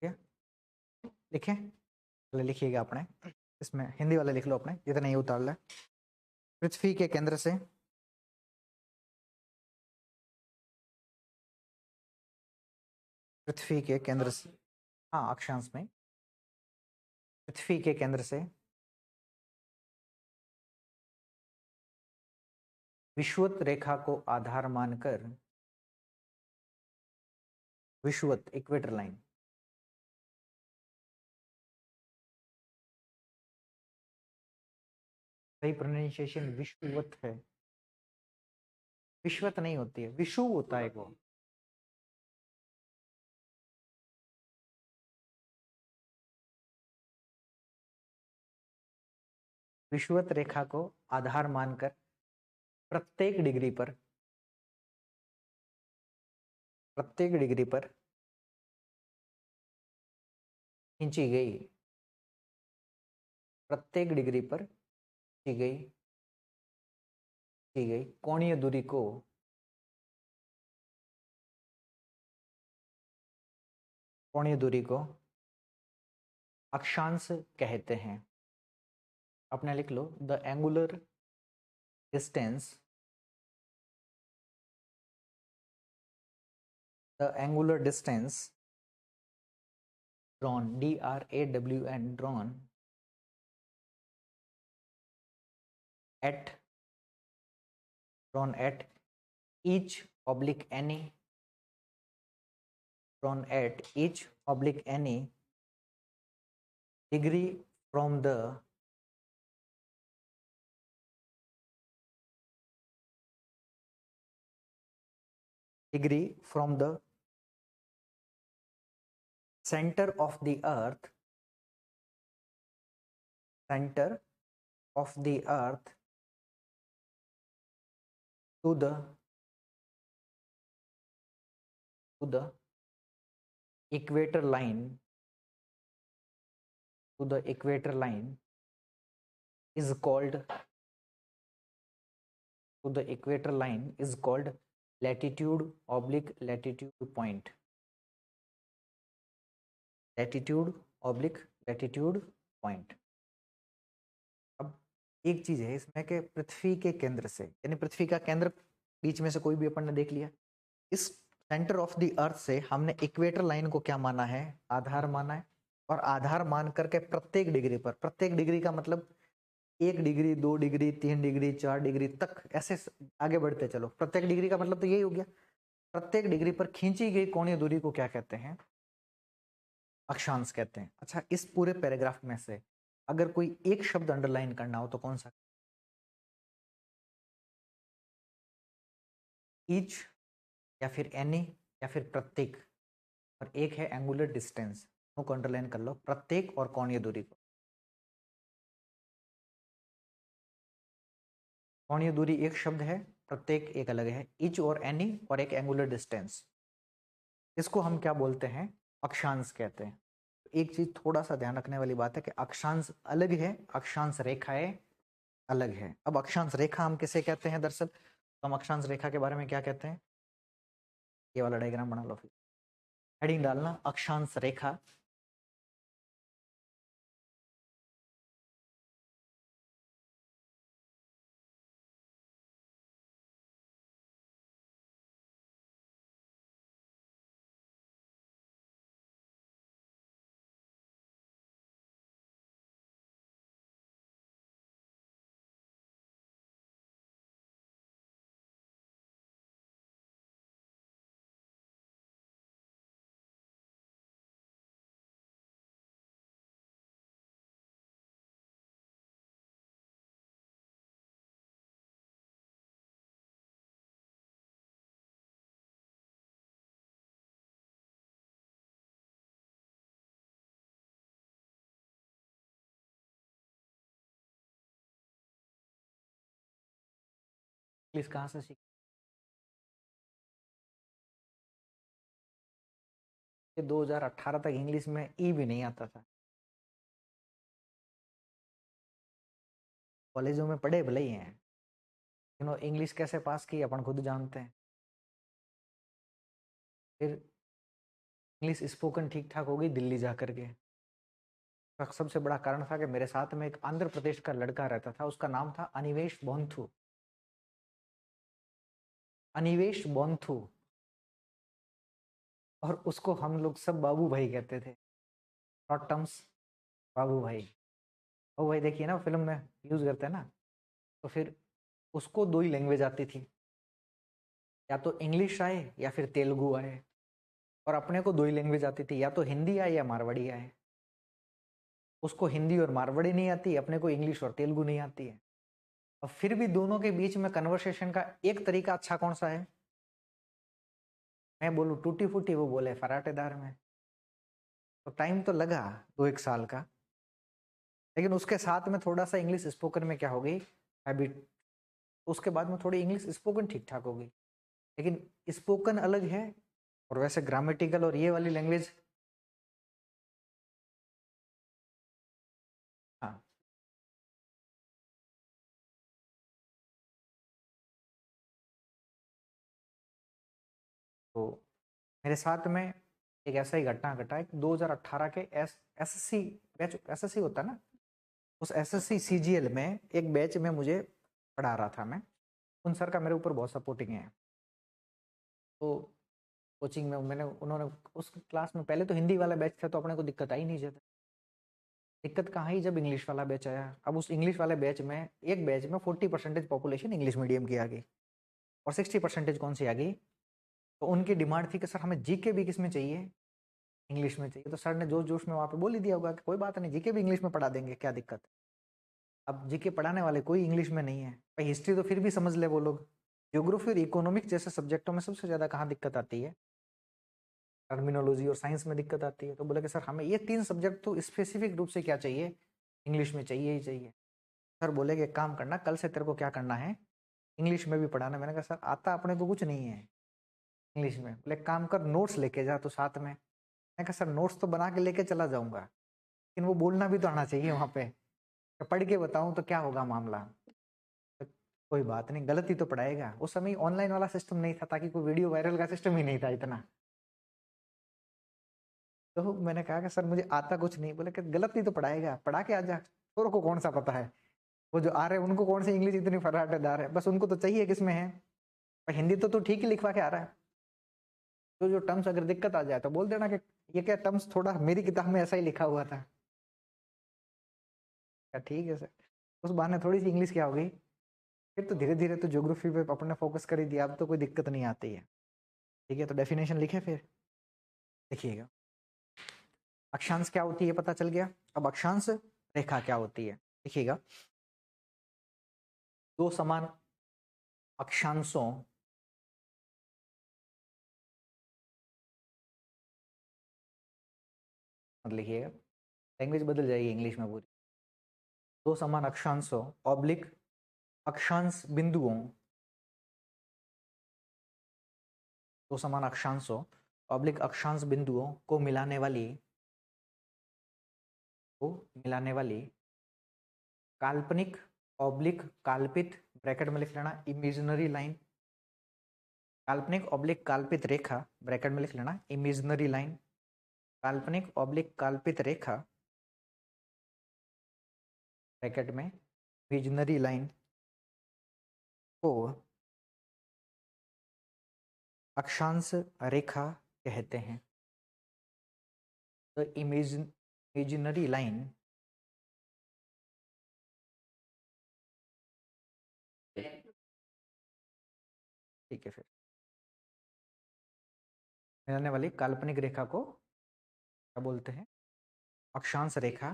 ठीक है, लिखें, पहले लिखिएगा अपने, इसमें हिंदी वाला लिख लो अपने, इतना ही उतार ले। पृथ्वी के केंद्र से पृथ्वी के केंद्र से, हाँ अक्षांश में, पृथ्वी के केंद्र से विषुवत रेखा को आधार मानकर, विषुवत इक्वेटर लाइन, सही प्रोनाउंसिएशन विषुवत है, विश्वत नहीं होती है, विषु होता है वो। विषुवत रेखा को आधार मानकर प्रत्येक डिग्री पर खींची गई, प्रत्येक डिग्री पर की गई कोणीय दूरी को अक्षांश कहते हैं। अपने लिख लो, the distance angular distance drawn, DRAWN, at each oblique any, drawn at each oblique any degree from the center of the earth, to the equator line, is called latitude oblique latitude point, अब एक चीज है इसमें कि पृथ्वी के केंद्र से, यानी पृथ्वी का केंद्र बीच में से कोई भी अपन ने देख लिया, इस सेंटर ऑफ द अर्थ से हमने इक्वेटर लाइन को क्या माना है, आधार माना है, और आधार मान करके प्रत्येक डिग्री पर, प्रत्येक डिग्री का मतलब 1 डिग्री, 2 डिग्री, 3 डिग्री, 4 डिग्री तक, ऐसे आगे बढ़ते चलो, प्रत्येक डिग्री का मतलब तो यही हो गया, प्रत्येक डिग्री पर खींची गई कोणीय दूरी को क्या कहते हैं, अक्षांश कहते हैं। अच्छा, इस पूरे पैराग्राफ में से अगर कोई एक शब्द अंडरलाइन करना हो तो कौन सा? ईच, या फिर एनी, या फिर प्रत्येक, और एक है एंगुलर डिस्टेंस, को अंडरलाइन कर लो, प्रत्येक और कोणीय दूरी को। कोणीय दूरी एक शब्द है, प्रत्येक एक अलग है, ईच और एनी, और एक एंगुलर डिस्टेंस, इसको हम क्या बोलते हैं, अक्षांश कहते हैं। एक चीज थोड़ा सा ध्यान रखने वाली बात है कि अक्षांश अलग है, अक्षांश रेखाएं अलग है। अब अक्षांश रेखा हम किसे कहते हैं दरअसल, तो हम अक्षांश रेखा के बारे में क्या कहते हैं, ये वाला डायग्राम बना लो, फिर हेडिंग डालना अक्षांश रेखा, इंग्लिश कहाँ से सीखी? 2018 तक इंग्लिश में ई भी नहीं आता था। कॉलेजों में पढ़े भले ही हैं, इंग्लिश कैसे पास की अपन खुद जानते हैं। फिर इंग्लिश स्पोकन ठीक ठाक हो गई दिल्ली जा करके। सबसे बड़ा कारण था कि मेरे साथ में एक आंध्र प्रदेश का लड़का रहता था, उसका नाम था अनिवेश बोंथू। अनिवेश बोंथू, और उसको हम लोग सब बाबू भाई कहते थे, शॉर्ट टर्म्स बाबू भाई। बाबू भाई देखिए ना फिल्म में यूज करते हैं ना। तो फिर उसको दो ही लैंग्वेज आती थी, या तो इंग्लिश आए या फिर तेलुगु आए, और अपने को दो ही लैंग्वेज आती थी, या तो हिंदी आए या मारवाड़ी आए। उसको हिंदी और मारवाड़ी नहीं आती, अपने को इंग्लिश और तेलुगु नहीं आती है। और फिर भी दोनों के बीच में कन्वर्सेशन का एक तरीका अच्छा कौन सा है? मैं बोलूँ टूटी फूटी, वो बोले फराटेदार में। तो टाइम तो लगा 2-1 साल का, लेकिन उसके साथ में थोड़ा सा इंग्लिश स्पोकन में क्या हो गई, हैबिट। उसके बाद में थोड़ी इंग्लिश स्पोकन ठीक ठाक हो गई, लेकिन स्पोकन अलग है और वैसे ग्रामेटिकल और ये वाली लैंग्वेज। हाँ, तो मेरे साथ में एक ऐसा ही घटना घटा है। 2018 के एसएससी बैच, एसएससी होता है ना, उस एसएससी सीजीएल में एक बैच में मुझे पढ़ा रहा था मैं। उन सर का मेरे ऊपर बहुत सपोर्टिंग है। तो कोचिंग में उन्होंने उस क्लास में, पहले तो हिंदी वाला बैच था तो अपने को दिक्कत आई नहीं ज्यादा। दिक्कत कहाँ आई जब इंग्लिश वाला बैच आया। अब उस इंग्लिश वाले बैच में, एक बैच में 40% पॉपुलेशन इंग्लिश मीडियम की आ गई, और 60% कौन सी आ गई? तो उनकी डिमांड थी कि सर हमें जीके भी किस में चाहिए, इंग्लिश में चाहिए। तो सर ने जोश जोश में वहाँ पे बोल ही दिया होगा कि कोई बात नहीं, जीके भी इंग्लिश में पढ़ा देंगे, क्या दिक्कत है। अब जीके पढ़ाने वाले कोई इंग्लिश में नहीं है भाई। हिस्ट्री तो फिर भी समझ ले वो लोग, ज्योग्राफी और इकोनॉमिक्स जैसे सब्जेक्टों में सबसे ज़्यादा कहाँ दिक्कत आती है? टर्मिनोलॉजी और साइंस में दिक्कत आती है। तो बोले कि सर हमें ये 3 सब्जेक्ट तो स्पेसिफिक रूप से क्या चाहिए, इंग्लिश में चाहिए ही चाहिए। सर बोले कि एक काम करना, कल से तेरे को क्या करना है, इंग्लिश में भी पढ़ाना। मैंने कहा सर आता अपने को कुछ नहीं है इंग्लिश में। बोले काम कर, नोट्स लेके जा तो साथ में। मैं कहा सर नोट्स तो बना के लेके चला जाऊंगा, लेकिन वो बोलना भी तो आना चाहिए वहाँ पे। तो पढ़ के बताऊं तो क्या होगा मामला? तो कोई बात नहीं, गलत ही तो पढ़ाएगा। उस समय ऑनलाइन वाला सिस्टम नहीं था, ताकि कोई वीडियो वायरल का सिस्टम ही नहीं था इतना। तो मैंने कहा कि सर मुझे आता कुछ नहीं। बोले कि गलत ही तो पढ़ाएगा, पढ़ा के आ जा, और को कौन सा पता है। वो जो आ रहे हैं उनको कौन सी इंग्लिश इतनी फराटेदार है, बस उनको तो चाहिए किसमें है। पर हिंदी तो तू ठीक ही लिखवा के आ रहा है। तो जो टर्म्स अगर दिक्कत आ जाए तो बोल देना कि ये क्या टर्म्स थोड़ा मेरी किताब में ऐसा ही लिखा हुआ था। क्या ठीक है सर। उस बहाने थोड़ी सी इंग्लिश क्या हो गई। फिर तो धीरे धीरे तो ज्योग्राफी पे अपने फोकस कर ही दिया, अब तो कोई दिक्कत नहीं आती है। ठीक है, तो डेफिनेशन लिखे फिर देखिएगा। अक्षांश क्या होती है पता चल गया। अब अक्षांश रेखा क्या होती है देखिएगा। दो समान अक्षांशों लिखिएगा, लैंग्वेज बदल जाएगी इंग्लिश में पूरी। दो समान अक्षांशों ऑब्लिक अक्षांश बिंदुओं, दो समान अक्षांशों ऑब्लिक अक्षांश बिंदुओं को मिलाने वाली काल्पनिक ऑब्लिक कल्पित, ब्रैकेट में लिख लेना इमेजिनरी लाइन। काल्पनिक ऑब्लिक कल्पित रेखा, ब्रैकेट में लिख लेना इमेजिनरी लाइन। काल्पनिक ऑब्लिक कल्पित रेखा, ब्रैकेट में इमेजिनरी लाइन को अक्षांश रेखा कहते हैं। तो इमेजिनरी लाइन ठीक है। फिर मिलाने वाली काल्पनिक रेखा को क्या बोलते हैं? अक्षांश रेखा।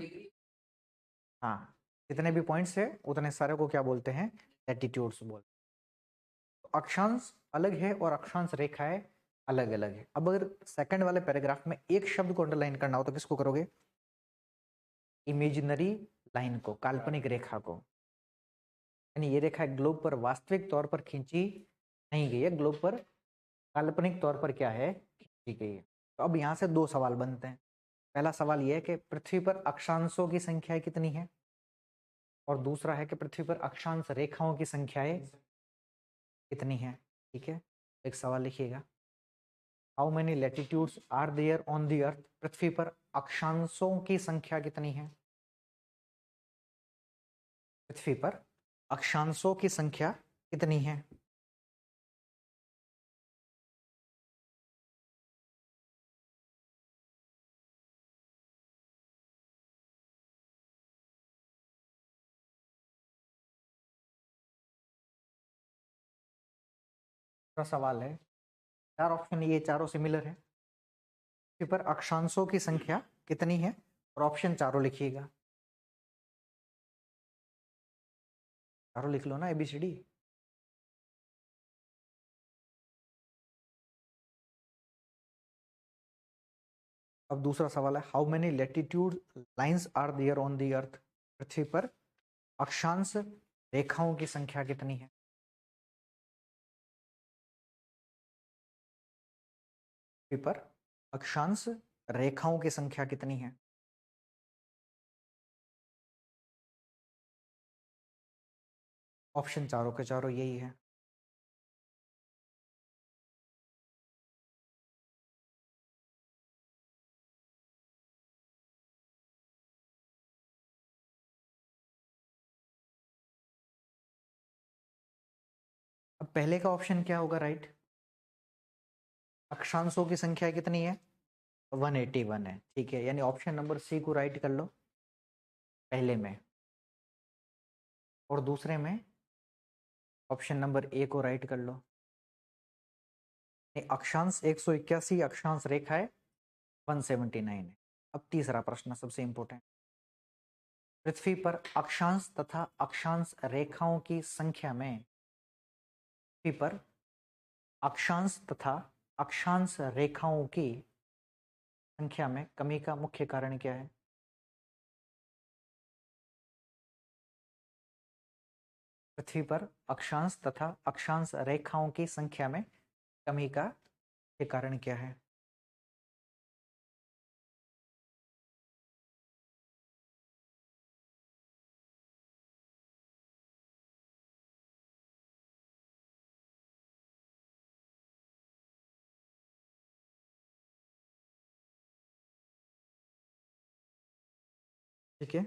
हाँ, जितने भी पॉइंट्स है उतने सारे को क्या बोलते हैं? लैटिट्यूड्स बोलते हैं। तो अक्षांश अलग है और अक्षांश रेखाएं अलग अलग है। अब अगर सेकंड वाले पैराग्राफ में एक शब्द को अंडरलाइन करना हो तो किसको करोगे? इमेजिनरी लाइन को, काल्पनिक रेखा को। यानी ये रेखा ग्लोब पर वास्तविक तौर पर खींची नहीं गई है, ग्लोब पर काल्पनिक तौर पर क्या है, खींची गई है। तो अब यहाँ से दो सवाल बनते हैं। पहला सवाल यह है कि पृथ्वी पर अक्षांशों की संख्या कितनी है, और दूसरा है कि पृथ्वी पर अक्षांश रेखाओं की संख्याएं कितनी है। ठीक है, एक सवाल लिखिएगा, how many latitudes are there on the earth. पृथ्वी पर अक्षांशों की संख्या कितनी है, पृथ्वी पर अक्षांशों की संख्या कितनी है। दूसरा सवाल है, चार ऑप्शन, ये चारों सिमिलर है। पृथ्वी पर अक्षांशों की संख्या कितनी है, और ऑप्शन चारों लिखिएगा। चारों लिख लो ना, ABCD। अब दूसरा सवाल है, how many latitude lines are there on the earth. पृथ्वी पर अक्षांश रेखाओं की संख्या कितनी है। पृथ्वी पर अक्षांश रेखाओं की संख्या कितनी है। ऑप्शन चारों के चारों यही है। अब पहले का ऑप्शन क्या होगा, राइट। अक्षांशों की संख्या कितनी है, 181 है। ठीक है, यानी ऑप्शन नंबर सी को राइट कर लो पहले में, और दूसरे में ऑप्शन नंबर ए को राइट कर लो। अक्षांश 181, अक्षांश रेखाएं 179 है। अब तीसरा प्रश्न सबसे इंपॉर्टेंट, पृथ्वी पर अक्षांश तथा अक्षांश रेखाओं की संख्या में, पृथ्वी पर अक्षांश तथा अक्षांश रेखाओं की संख्या में कमी का मुख्य कारण क्या है। पृथ्वी पर अक्षांश तथा अक्षांश रेखाओं की संख्या में कमी का मुख्य कारण क्या है। ठीक है,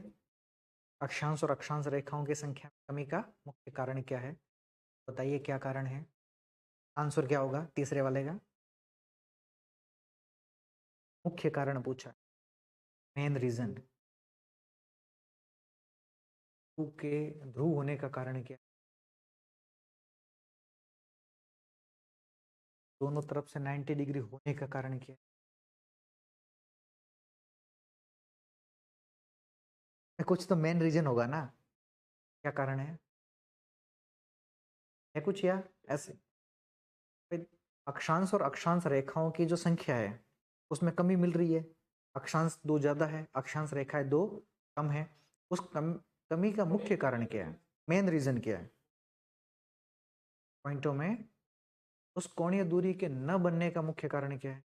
अक्षांश और अक्षांश रेखाओं की संख्या में कमी का मुख्य कारण क्या है, बताइए क्या कारण है। आंसर क्या होगा तीसरे वाले का, मुख्य कारण पूछा, मेन रीजन। ध्रुव के ध्रुव होने का कारण क्या है? दोनों तरफ से 90 डिग्री होने का कारण क्या है। कुछ तो मेन रीजन होगा ना, क्या कारण है कुछ, या ऐसे भाई, अक्षांश और अक्षांश रेखाओं की जो संख्या है उसमें कमी मिल रही है। अक्षांश दो ज्यादा है, अक्षांश रेखाएं दो कम है। उस कमी का मुख्य कारण क्या है, मेन रीजन क्या है। पॉइंटों में उस कोणीय दूरी के न बनने का मुख्य कारण क्या है,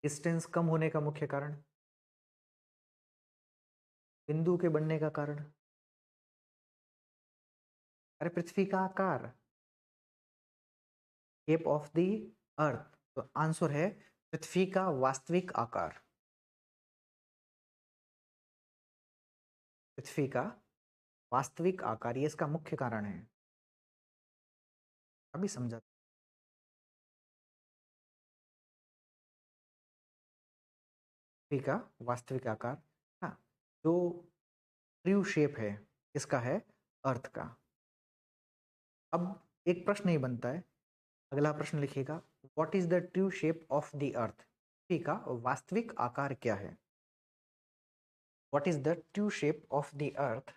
डिस्टेंस कम होने का मुख्य कारण, बिंदु के बनने का कारण, अरे पृथ्वी का आकार, शेप ऑफ द अर्थ। तो आंसर है पृथ्वी का वास्तविक आकार, पृथ्वी का वास्तविक आकार, ये इसका मुख्य कारण है। अभी समझा। पृथ्वी का वास्तविक आकार, हाँ, जो ट्रू शेप है इसका है अर्थ का। अब एक प्रश्न ही बनता है, अगला प्रश्न लिखिएगा, what is the true shape of the earth. पृथ्वी का वास्तविक आकार क्या है, what is the true shape of the earth.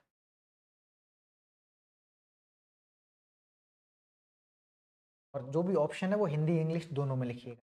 और जो भी ऑप्शन है वो हिंदी इंग्लिश दोनों में लिखिएगा।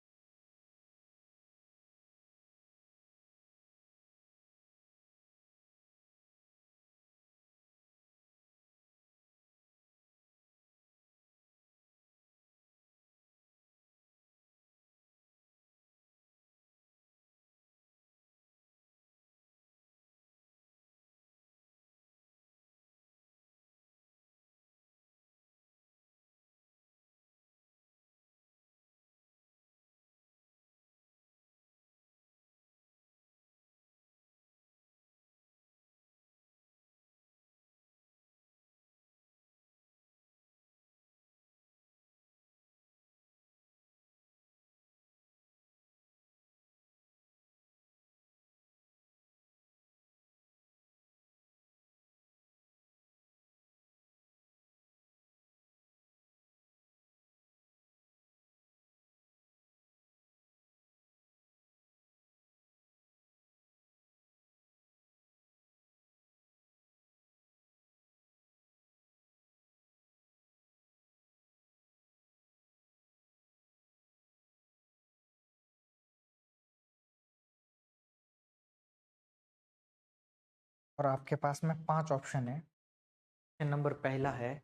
और आपके पास में 5 ऑप्शन है। ऑप्शन नंबर पहला है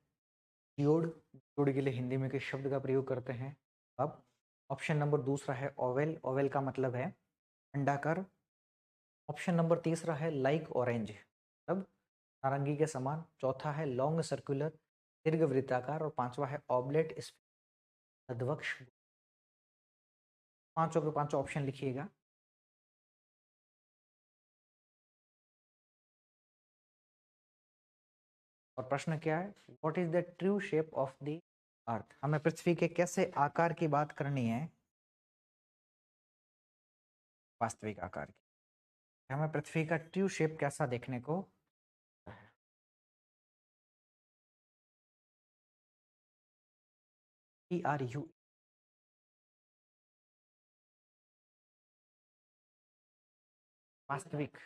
जियोड। जियोड के लिए हिंदी में किस शब्द का प्रयोग करते हैं? अब ऑप्शन नंबर दूसरा है ओवेल। ओवेल का मतलब है अंडाकार। ऑप्शन नंबर तीसरा है लाइक ऑरेंज, अब नारंगी के समान। चौथा है लॉन्ग सर्कुलर, दीर्घ वृत्ताकार। और पांचवा है ऑबलेट अधवक्ष। पांचों के पांचों ऑप्शन लिखिएगा। और प्रश्न क्या है? What is the true shape of the अर्थ? हमें पृथ्वी के कैसे आकार की बात करनी है? वास्तविक आकार की। हमें पृथ्वी का ट्रू शेप कैसा देखने को है? TRU। वास्तविक।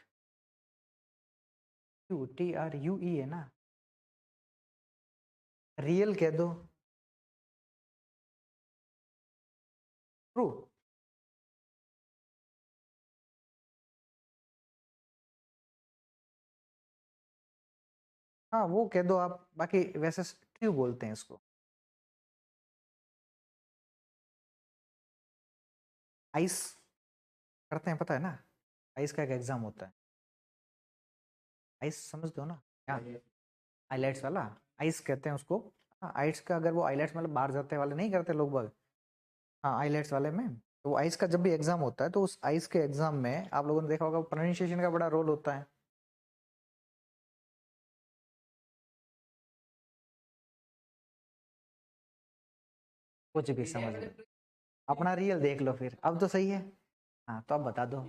TRUE है ना? रियल कह दो। ट्रू। हाँ वो कह दो आप, बाकी वैसे ट्रू बोलते हैं इसको। आइस करते हैं, पता है ना? आइस का एक एग्जाम होता है। आइस समझते हो ना क्या? आईलाइट्स वाला आइस कहते हैं उसको। हाँ आइट्स का, अगर वो आईलाइट्स मतलब बाहर जाते वाले नहीं करते लोग बाग। हाँ आईलाइट्स वाले में। तो वो आइस का जब भी एग्जाम होता है तो उस आइस के एग्जाम में आप लोगों ने देखा होगा प्रोनाउंसिएशन का बड़ा रोल होता है। कुछ भी समझ लो, अपना रियल देख लो फिर। अब तो सही है। हाँ तो अब बता दो।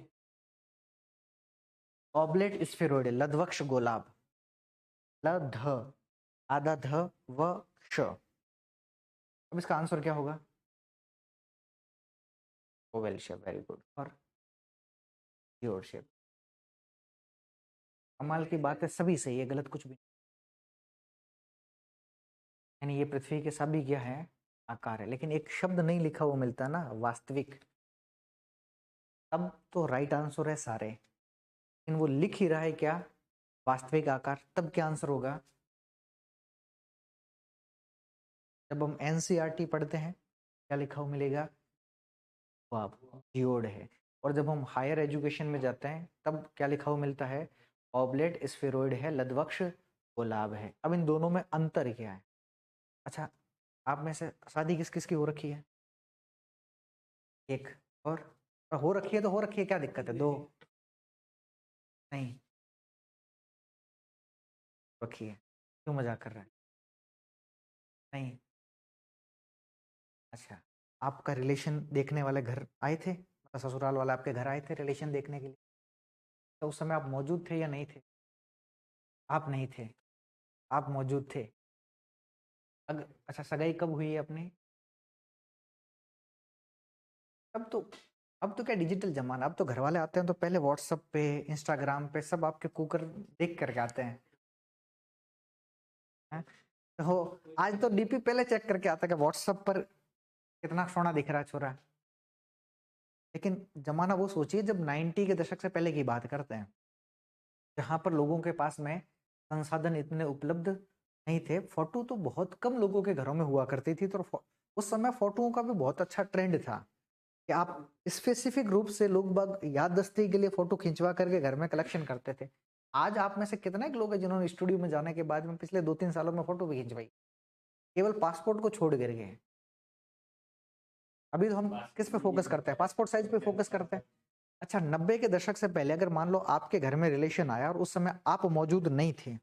ऑबलेट स्फेरॉइड, लध्वक्ष गोलाभ। ल ध, आधा ध व श। अब इसका आंसर क्या होगा? Oval shape, very good. और योर शेप। कमाल की बात है, सभी सही है, गलत कुछ भी नहीं। यानी ये पृथ्वी के सभी क्या है? आकार है, लेकिन एक शब्द नहीं लिखा हुआ मिलता ना, वास्तविक। तब तो राइट आंसर है सारे, लेकिन वो लिख ही रहा है क्या? वास्तविक आकार। तब क्या आंसर होगा? जब हम एनसीईआरटी पढ़ते हैं क्या लिखा हुआ मिलेगा? वाह, जियोड है। और जब हम हायर एजुकेशन में जाते हैं तब क्या लिखा हुआ मिलता है? ऑबलेट स्फेरॉइड है, लध्वक्ष गोलाभ है। अब इन दोनों में अंतर क्या है? अच्छा, आप में से शादी किस किस की हो रखी है? एक। और हो रखी है तो हो रखी है, क्या दिक्कत है? दो? नहीं रखी है। क्यों मजाक कर रहा है? नहीं। अच्छा, आपका रिलेशन देखने वाले घर आए थे, मतलब ससुराल वाले आपके घर आए थे रिलेशन देखने के लिए? तो उस समय आप मौजूद थे या नहीं थे? आप नहीं थे, आप मौजूद थे। अच्छा, सगाई कब हुई है अपनी? अब तो, अब तो क्या डिजिटल जमाना, अब तो घर वाले आते हैं तो पहले व्हाट्सएप पे, इंस्टाग्राम पे सब आपके कुकर देख करके आते हैं। हैं? तो आज तो डीपी पहले चेक करके आता है कि व्हाट्सएप पर कितना सोना दिख रहा है छोरा। लेकिन जमाना वो सोचिए जब 90 के दशक से पहले की बात करते हैं, जहां पर लोगों के पास में संसाधन इतने उपलब्ध नहीं थे। फोटो तो बहुत कम लोगों के घरों में हुआ करती थी, तो उस समय फोटोओं का भी बहुत अच्छा ट्रेंड था कि आप स्पेसिफिक रूप से लोग बाग याददस्ती के लिए फोटो खिंचवा करके घर में कलेक्शन करते थे। आज आप में से कितने लोग हैं जिन्होंने स्टूडियो में जाने के बाद में पिछले 2-3 सालों में फोटो भी खिंचवाई? केवल पासपोर्ट को छोड़ करके। अभी तो हम किस पे फोकस करते हैं? पासपोर्ट साइज पे फोकस करते हैं। अच्छा, 90 के दशक से पहले अगर मान लो आपके घर में रिलेशन आया और उस समय आप मौजूद नहीं थे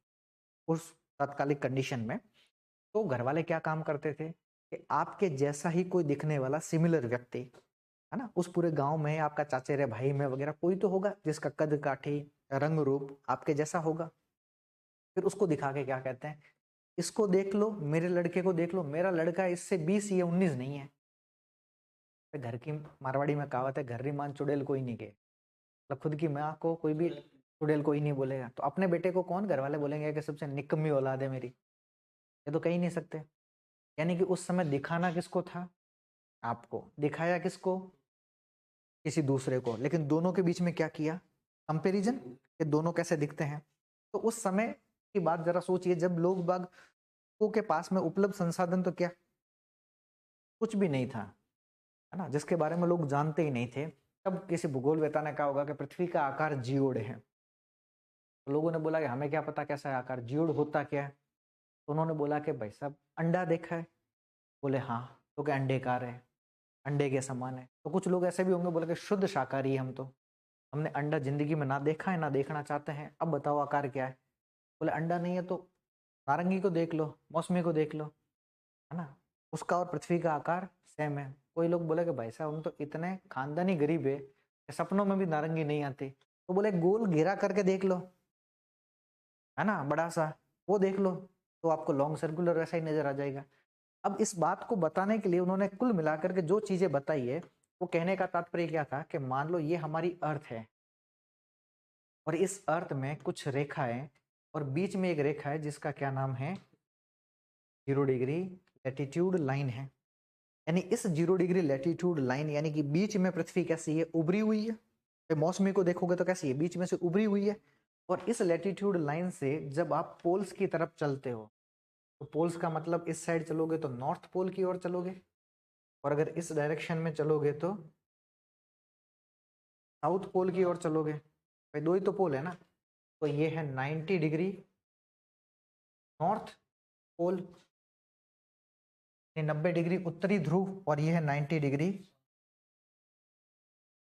उस तात्कालिक कंडीशन में, तो घर वाले क्या काम करते थे कि आपके जैसा ही कोई दिखने वाला सिमिलर व्यक्ति, है ना, उस पूरे गांव में आपका चाचेरे भाई में वगैरह कोई तो होगा जिसका कद काठी रंग रूप आपके जैसा होगा। फिर उसको दिखा के क्या कहते हैं? इसको देख लो, मेरे लड़के को देख लो, मेरा लड़का इससे 20 या 19 नहीं है। घर की मारवाड़ी में कहावत है, घर री मान चुड़ैल कोई नहीं के। मतलब खुद की माँ को कोई भी चुड़ैल कोई नहीं बोलेगा, तो अपने बेटे को कौन घर वाले बोलेंगे कि सबसे निकम्मी औलाद है मेरी? ये तो कह ही नहीं सकते। यानी कि उस समय दिखाना किसको था? आपको। दिखाया किसको? किसी दूसरे को। लेकिन दोनों के बीच में क्या किया? कंपैरिजन, कि दोनों कैसे दिखते हैं। तो उस समय की बात जरा सोचिए, जब लोग बाग को के पास में उपलब्ध संसाधन तो क्या कुछ भी नहीं था, है ना, जिसके बारे में लोग जानते ही नहीं थे। तब किसी भूगोलवेता ने कहा होगा कि पृथ्वी का आकार जियोड है। तो लोगों ने बोला कि हमें क्या पता कैसा है आकार, जियोड होता क्या है। तो उन्होंने बोला कि भाई साहब अंडा देखा है? बोले हाँ। तो क्या अंडे कार है, अंडे के समान है। तो कुछ लोग ऐसे भी होंगे बोले कि शुद्ध शाकाहारी हम तो, हमने अंडा जिंदगी में ना देखा है ना देखना चाहते हैं, अब बताओ आकार क्या है। बोले अंडा नहीं है तो नारंगी को देख लो, मौसमी को देख लो, है ना, उसका और पृथ्वी का आकार सेम है। कोई लोग बोले कि भाई साहब हम तो इतने खानदानी गरीब है कि सपनों में भी नारंगी नहीं आती। तो बोले गोल घेरा करके देख लो, है ना, बड़ा सा वो देख लो, तो आपको लॉन्ग सर्कुलर वैसा ही नजर आ जाएगा। अब इस बात को बताने के लिए उन्होंने कुल मिलाकर के जो चीजें बताई है, वो कहने का तात्पर्य क्या था कि मान लो ये हमारी अर्थ है और इस अर्थ में कुछ रेखाएं और बीच में एक रेखा है जिसका क्या नाम है 0 डिग्री लैटिट्यूड लाइन है। यानी इस 0 डिग्री लैटिट्यूड लाइन यानी कि बीच में पृथ्वी कैसी है, उभरी हुई है। मौसमी को देखोगे तो कैसी है, बीच में से उभरी हुई है। और इस लैटिट्यूड लाइन से जब आप पोल्स की तरफ चलते हो, तो पोल्स का मतलब इस साइड चलोगे तो नॉर्थ पोल की ओर चलोगे, और अगर इस डायरेक्शन में चलोगे तो साउथ पोल की ओर चलोगे। भाई दो ही तो पोल है ना। तो ये है 90 डिग्री नॉर्थ पोल, 90 डिग्री उत्तरी ध्रुव, और ये है 90 डिग्री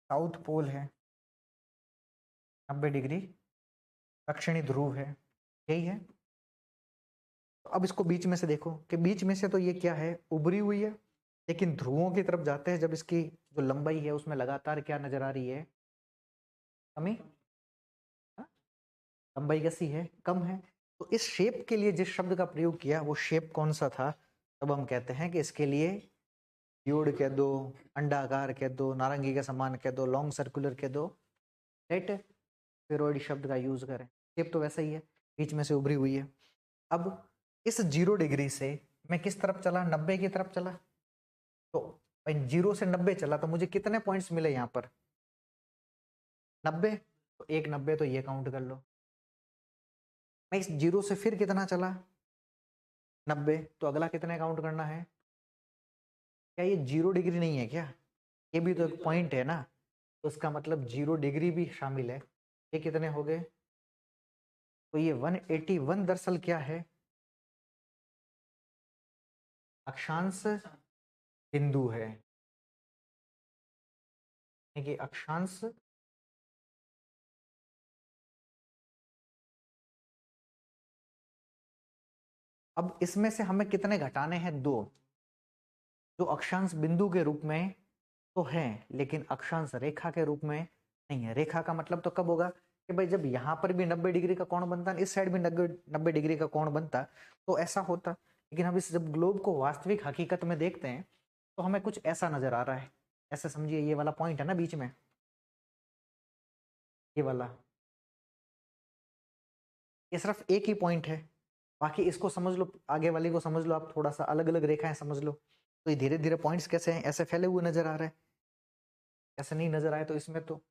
साउथ पोल है, 90 डिग्री दक्षिणी ध्रुव है, यही है। तो अब इसको बीच में से देखो कि बीच में से तो ये क्या है, उभरी हुई है, लेकिन ध्रुवों की तरफ जाते हैं जब इसकी जो लंबाई है उसमें लगातार क्या नजर आ रही है, कमी। हाँ? लंबाई कैसी है, कम है। तो इस शेप के लिए जिस शब्द का प्रयोग किया वो शेप कौन सा था, तब हम कहते हैं कि इसके लिए योड कह दो, अंडाकार कह दो, नारंगी के समान कह दो, लॉन्ग सर्कुलर कह दो, राइट, स्फेरॉइड शब्द का यूज करें। शेप तो वैसा ही है, बीच में से उभरी हुई है। अब इस 0 डिग्री से मैं किस तरफ चला, 90 की तरफ चला। तो 0 से 90 चला तो मुझे कितने पॉइंट्स मिले यहाँ पर, 90। तो एक 90 तो ये काउंट कर लो। मैं इस 0 से फिर कितना चला, 90, तो अगला कितने काउंट करना है। क्या ये 0 डिग्री नहीं है क्या, ये भी तो एक पॉइंट है ना, तो इसका मतलब 0 डिग्री भी शामिल है। ये कितने हो गए, तो ये 181 दरअसल क्या है, अक्षांश बिंदु है। कि अक्षांश अब इसमें से हमें कितने घटाने हैं, 2, जो अक्षांश बिंदु के रूप में तो है लेकिन अक्षांश रेखा के रूप में नहीं है। रेखा का मतलब तो कब होगा कि भाई जब यहाँ पर भी 90 डिग्री का कोण बनता, इस साइड भी 90 डिग्री का कोण बनता, तो ऐसा होता। लेकिन हम इस जब ग्लोब को वास्तविक हकीकत में देखते हैं तो हमें कुछ ऐसा नजर आ रहा है। ऐसा समझिए, ये वाला पॉइंट है ना बीच में, ये वाला, ये सिर्फ एक ही पॉइंट है। बाकी इसको समझ लो, आगे वाली को समझ लो, आप थोड़ा सा अलग अलग रेखाएं समझ लो। तो ये धीरे धीरे पॉइंट्स कैसे हैं, ऐसे फैले हुए नजर आ रहे हैं। ऐसे नहीं नजर आए तो इसमें तो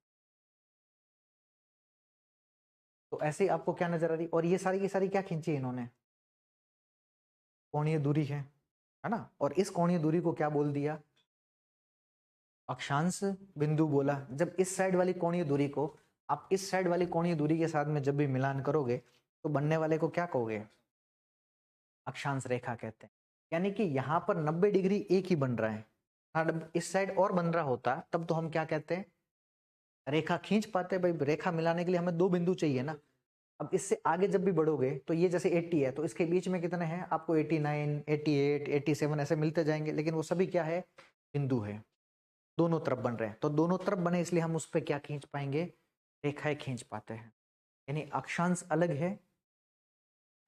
ऐसे ही आपको क्या नजर आ रही। और ये सारी की सारी क्या खींची इन्होंने, कोणीय दूरी है ना। और इस कोणीय दूरी को क्या बोल दिया, अक्षांश बिंदु बोला। जब इस साइड वाली कोणीय दूरी को आप इस साइड वाली कोणीय दूरी के साथ में जब भी मिलान करोगे तो बनने वाले को क्या कहोगे, अक्षांश रेखा कहते हैं। यानी कि यहाँ पर 90 डिग्री एक ही बन रहा है। हाँ, इस साइड और बन रहा होता तब तो हम क्या कहते हैं, रेखा खींच पाते। भाई रेखा मिलाने के लिए हमें 2 बिंदु चाहिए ना। अब इससे आगे जब भी बढ़ोगे तो ये जैसे 80 है तो इसके बीच में कितने हैं आपको, 89, 88, 87 ऐसे मिलते जाएंगे, लेकिन वो सभी क्या है, बिंदु है, दोनों तरफ बन रहे हैं। तो दोनों तरफ बने इसलिए हम उस पर क्या खींच पाएंगे, रेखाएं खींच पाते हैं। यानी अक्षांश अलग है,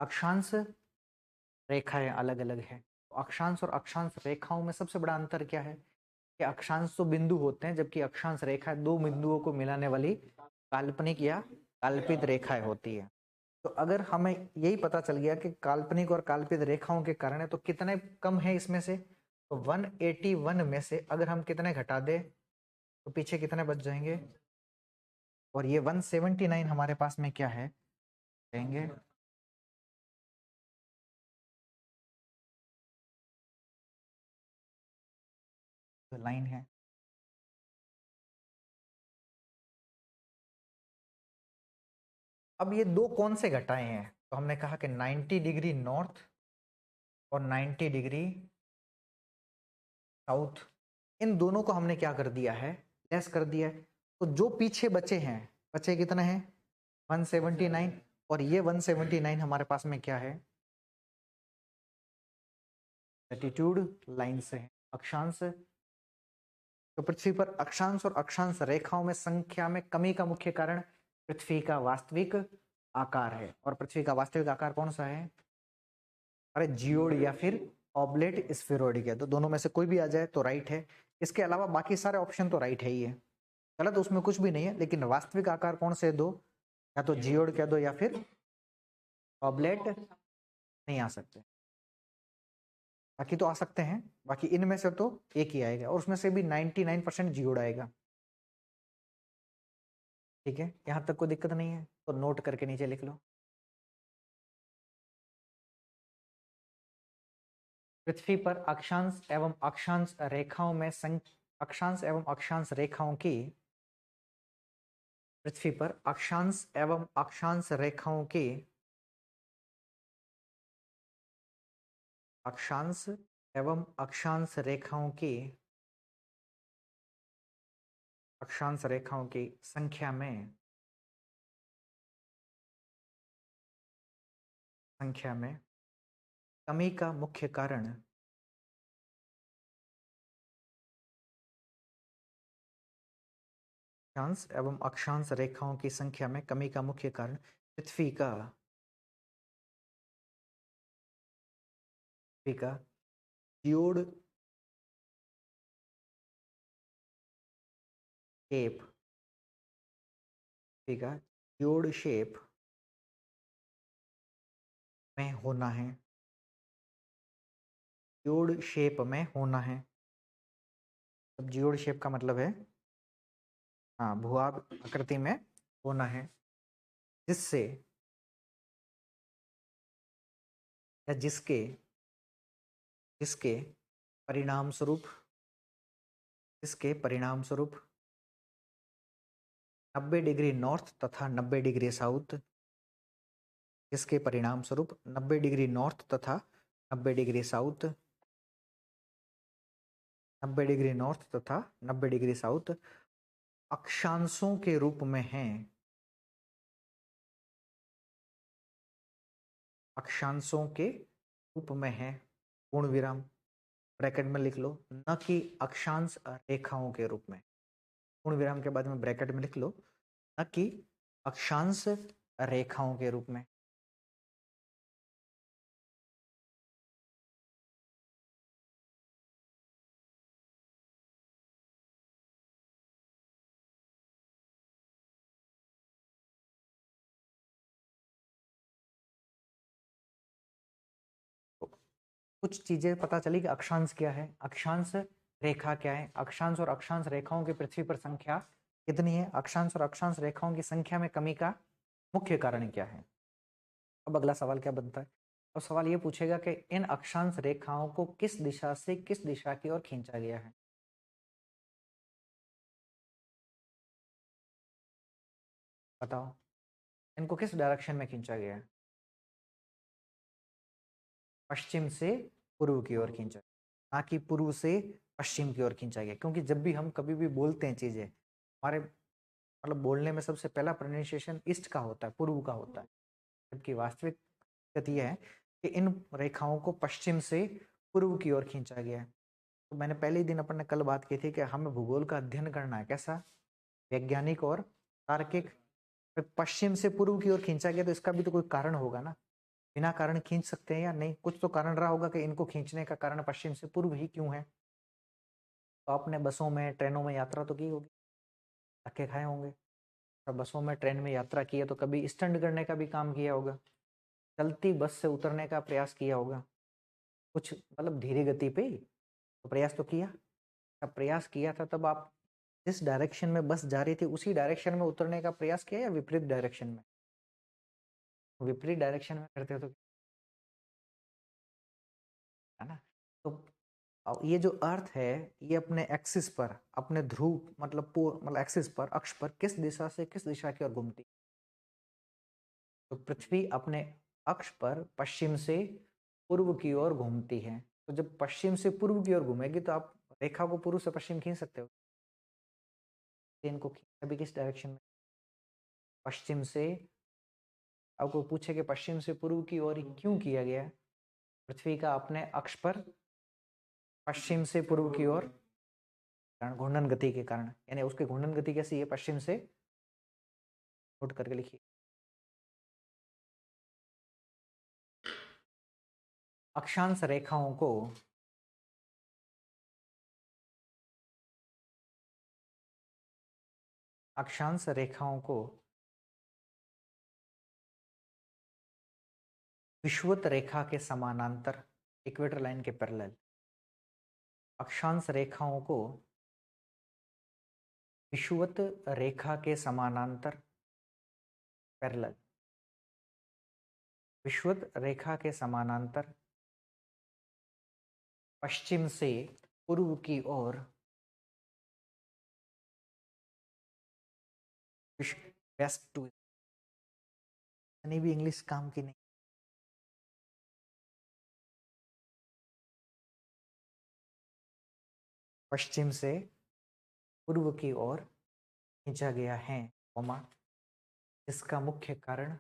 अक्षांश रेखाएं अलग अलग है। तो अक्षांश और अक्षांश रेखाओं में सबसे बड़ा अंतर क्या है कि अक्षांश तो बिंदु होते हैं जबकि अक्षांश रेखा 2 बिंदुओं को मिलाने वाली काल्पनिक या कल्पित रेखाएं होती है। तो अगर हमें यही पता चल गया कि काल्पनिक और कल्पित रेखाओं के कारण है तो कितने कम है इसमें से, तो 181 में से अगर हम कितने घटा दें तो पीछे कितने बच जाएंगे। और ये 179 हमारे पास में क्या है, कहेंगे लाइन है। अब ये दो कौन से घटाए हैं, तो हमने कहा कि 90 डिग्री नॉर्थ और 90 डिग्री साउथ, इन दोनों को हमने क्या कर दिया है, लेस कर दिया है। तो जो पीछे बचे हैं, बचे कितने हैं 179, और ये 179 हमारे पास में क्या है, लैटिट्यूड लाइन से है, अक्षांश। तो पृथ्वी पर अक्षांश और अक्षांश रेखाओं में संख्या में कमी का मुख्य कारण पृथ्वी का वास्तविक आकार है। और पृथ्वी का वास्तविक आकार कौन सा है, अरे जियोड या फिर ऑब्लेट स्फेरॉइड है, तो दोनों में से कोई भी आ जाए तो राइट है। इसके अलावा बाकी सारे ऑप्शन तो राइट है ही है, गलत उसमें कुछ भी नहीं है। लेकिन वास्तविक आकार कौन से दो, या तो जियोड कह दो या फिर ऑब्लेट, नहीं आ सकते। बाकी तो आ सकते हैं, बाकी इनमें से तो एक ही आएगा, और उसमें से भी 99% जियोड आएगा। ठीक है, यहां तक कोई दिक्कत नहीं है, तो नोट करके नीचे लिख लो। पृथ्वी पर अक्षांश एवं अक्षांश रेखाओं में अक्षांश एवं अक्षांश रेखाओं की, पृथ्वी पर अक्षांश एवं अक्षांश रेखाओं की, अक्षांश एवं अक्षांश रेखाओं की, अक्षांश रेखाओं की संख्या में कमी का मुख्य कारण अक्षांश एवं अक्षांश रेखाओं की संख्या में कमी का मुख्य कारण पृथ्वी का जियोड शेप, पृथ्वी का जियोड शेप में होना है, जियोड शेप में होना है। अब जियोड शेप का मतलब है, हाँ, भूआभ आकृति में होना है, जिससे या जिसके जिसके परिणाम स्वरूप, जिसके परिणाम स्वरूप 90 डिग्री नॉर्थ तथा 90 डिग्री साउथ, जिसके परिणाम स्वरूप 90 डिग्री नॉर्थ तथा 90 डिग्री साउथ, 90 डिग्री नॉर्थ तथा 90 डिग्री साउथ अक्षांशों के रूप में हैं, अक्षांशों के रूप में है, पूर्ण विराम ब्रैकेट में लिख लो, न कि अक्षांश रेखाओं के रूप में, पूर्ण विराम के बाद में ब्रैकेट में लिख लो, न कि अक्षांश रेखाओं के रूप में। कुछ चीजें पता चली कि अक्षांश क्या है, अक्षांश रेखा क्या है, अक्षांश और अक्षांश रेखाओं की पृथ्वी पर संख्या कितनी है, अक्षांश और अक्षांश रेखाओं की संख्या में कमी का मुख्य कारण क्या है। अब अगला सवाल क्या बनता है, तो सवाल ये पूछेगा कि इन अक्षांश रेखाओं को किस दिशा से किस दिशा की ओर खींचा गया है। बताओ, इनको किस डायरेक्शन में खींचा गया है, पश्चिम से पूर्व की ओर खींचा, ना कि पूर्व से पश्चिम की ओर खींचा गया। क्योंकि जब भी हम कभी भी बोलते हैं चीजें, हमारे मतलब बोलने में सबसे पहला प्रोनाउंसिएशन ईस्ट का होता है, पूर्व का होता है, जबकि वास्तविक गति है कि इन रेखाओं को पश्चिम से पूर्व की ओर खींचा गया है। तो मैंने पहले ही दिन अपन ने कल बात की थी कि हमें भूगोल का अध्ययन करना है, कैसा, वैज्ञानिक और तार्किक। पश्चिम से पूर्व की ओर खींचा गया तो इसका भी तो कोई कारण होगा ना, बिना कारण खींच सकते हैं या नहीं, कुछ तो कारण रहा होगा कि इनको खींचने का कारण पश्चिम से पूर्व ही क्यों है। तो आपने बसों में ट्रेनों में यात्रा तो की होगी, धक्के खाए होंगे, और बसों में ट्रेन में यात्रा की है तो कभी स्टंट करने का भी काम किया होगा, चलती बस से उतरने का प्रयास किया होगा, कुछ मतलब धीरे गति पे तो प्रयास तो किया। जब प्रयास किया था तब आप जिस डायरेक्शन में बस जा रही थी उसी डायरेक्शन में उतरने का प्रयास किया या विपरीत डायरेक्शन में। विपरीत डायरेक्शन में करते हो तो, है ना? तो ये जो अर्थ है ये अपने एक्सिस पर, अपने ध्रुव मतलब एक्सिस पर, अक्ष पर किस दिशा से किस दिशा की ओर घूमती है? तो पृथ्वी अपने अक्ष पर पश्चिम से पूर्व की ओर घूमती है। तो जब पश्चिम से पूर्व की ओर घूमेगी तो आप रेखा को पूर्व से पश्चिम खींच सकते हो। इनको अभी किस डायरेक्शन में? पश्चिम से। आपको पूछे कि पश्चिम से पूर्व की ओर क्यों किया गया है? पृथ्वी का अपने अक्ष पर पश्चिम से पूर्व की ओर कारण घूर्णन गति के कारण, यानी उसकी घूर्णन गति कैसी है? पश्चिम से। नोट करके लिखिए। अक्षांश रेखाओं को अक्षांश रेखाओं को विषुवत रेखा के समानांतर, इक्वेटर लाइन के पैरेलल, अक्षांश रेखाओं को विषुवत रेखा के समानांतर पैरेलल, विषुवत रेखा के समानांतर पश्चिम से पूर्व की ओर वेस्ट टू, यानी भी इंग्लिश काम की नहीं। पश्चिम से पूर्व की ओर खींचा गया है, कोमा, इसका मुख्य कारण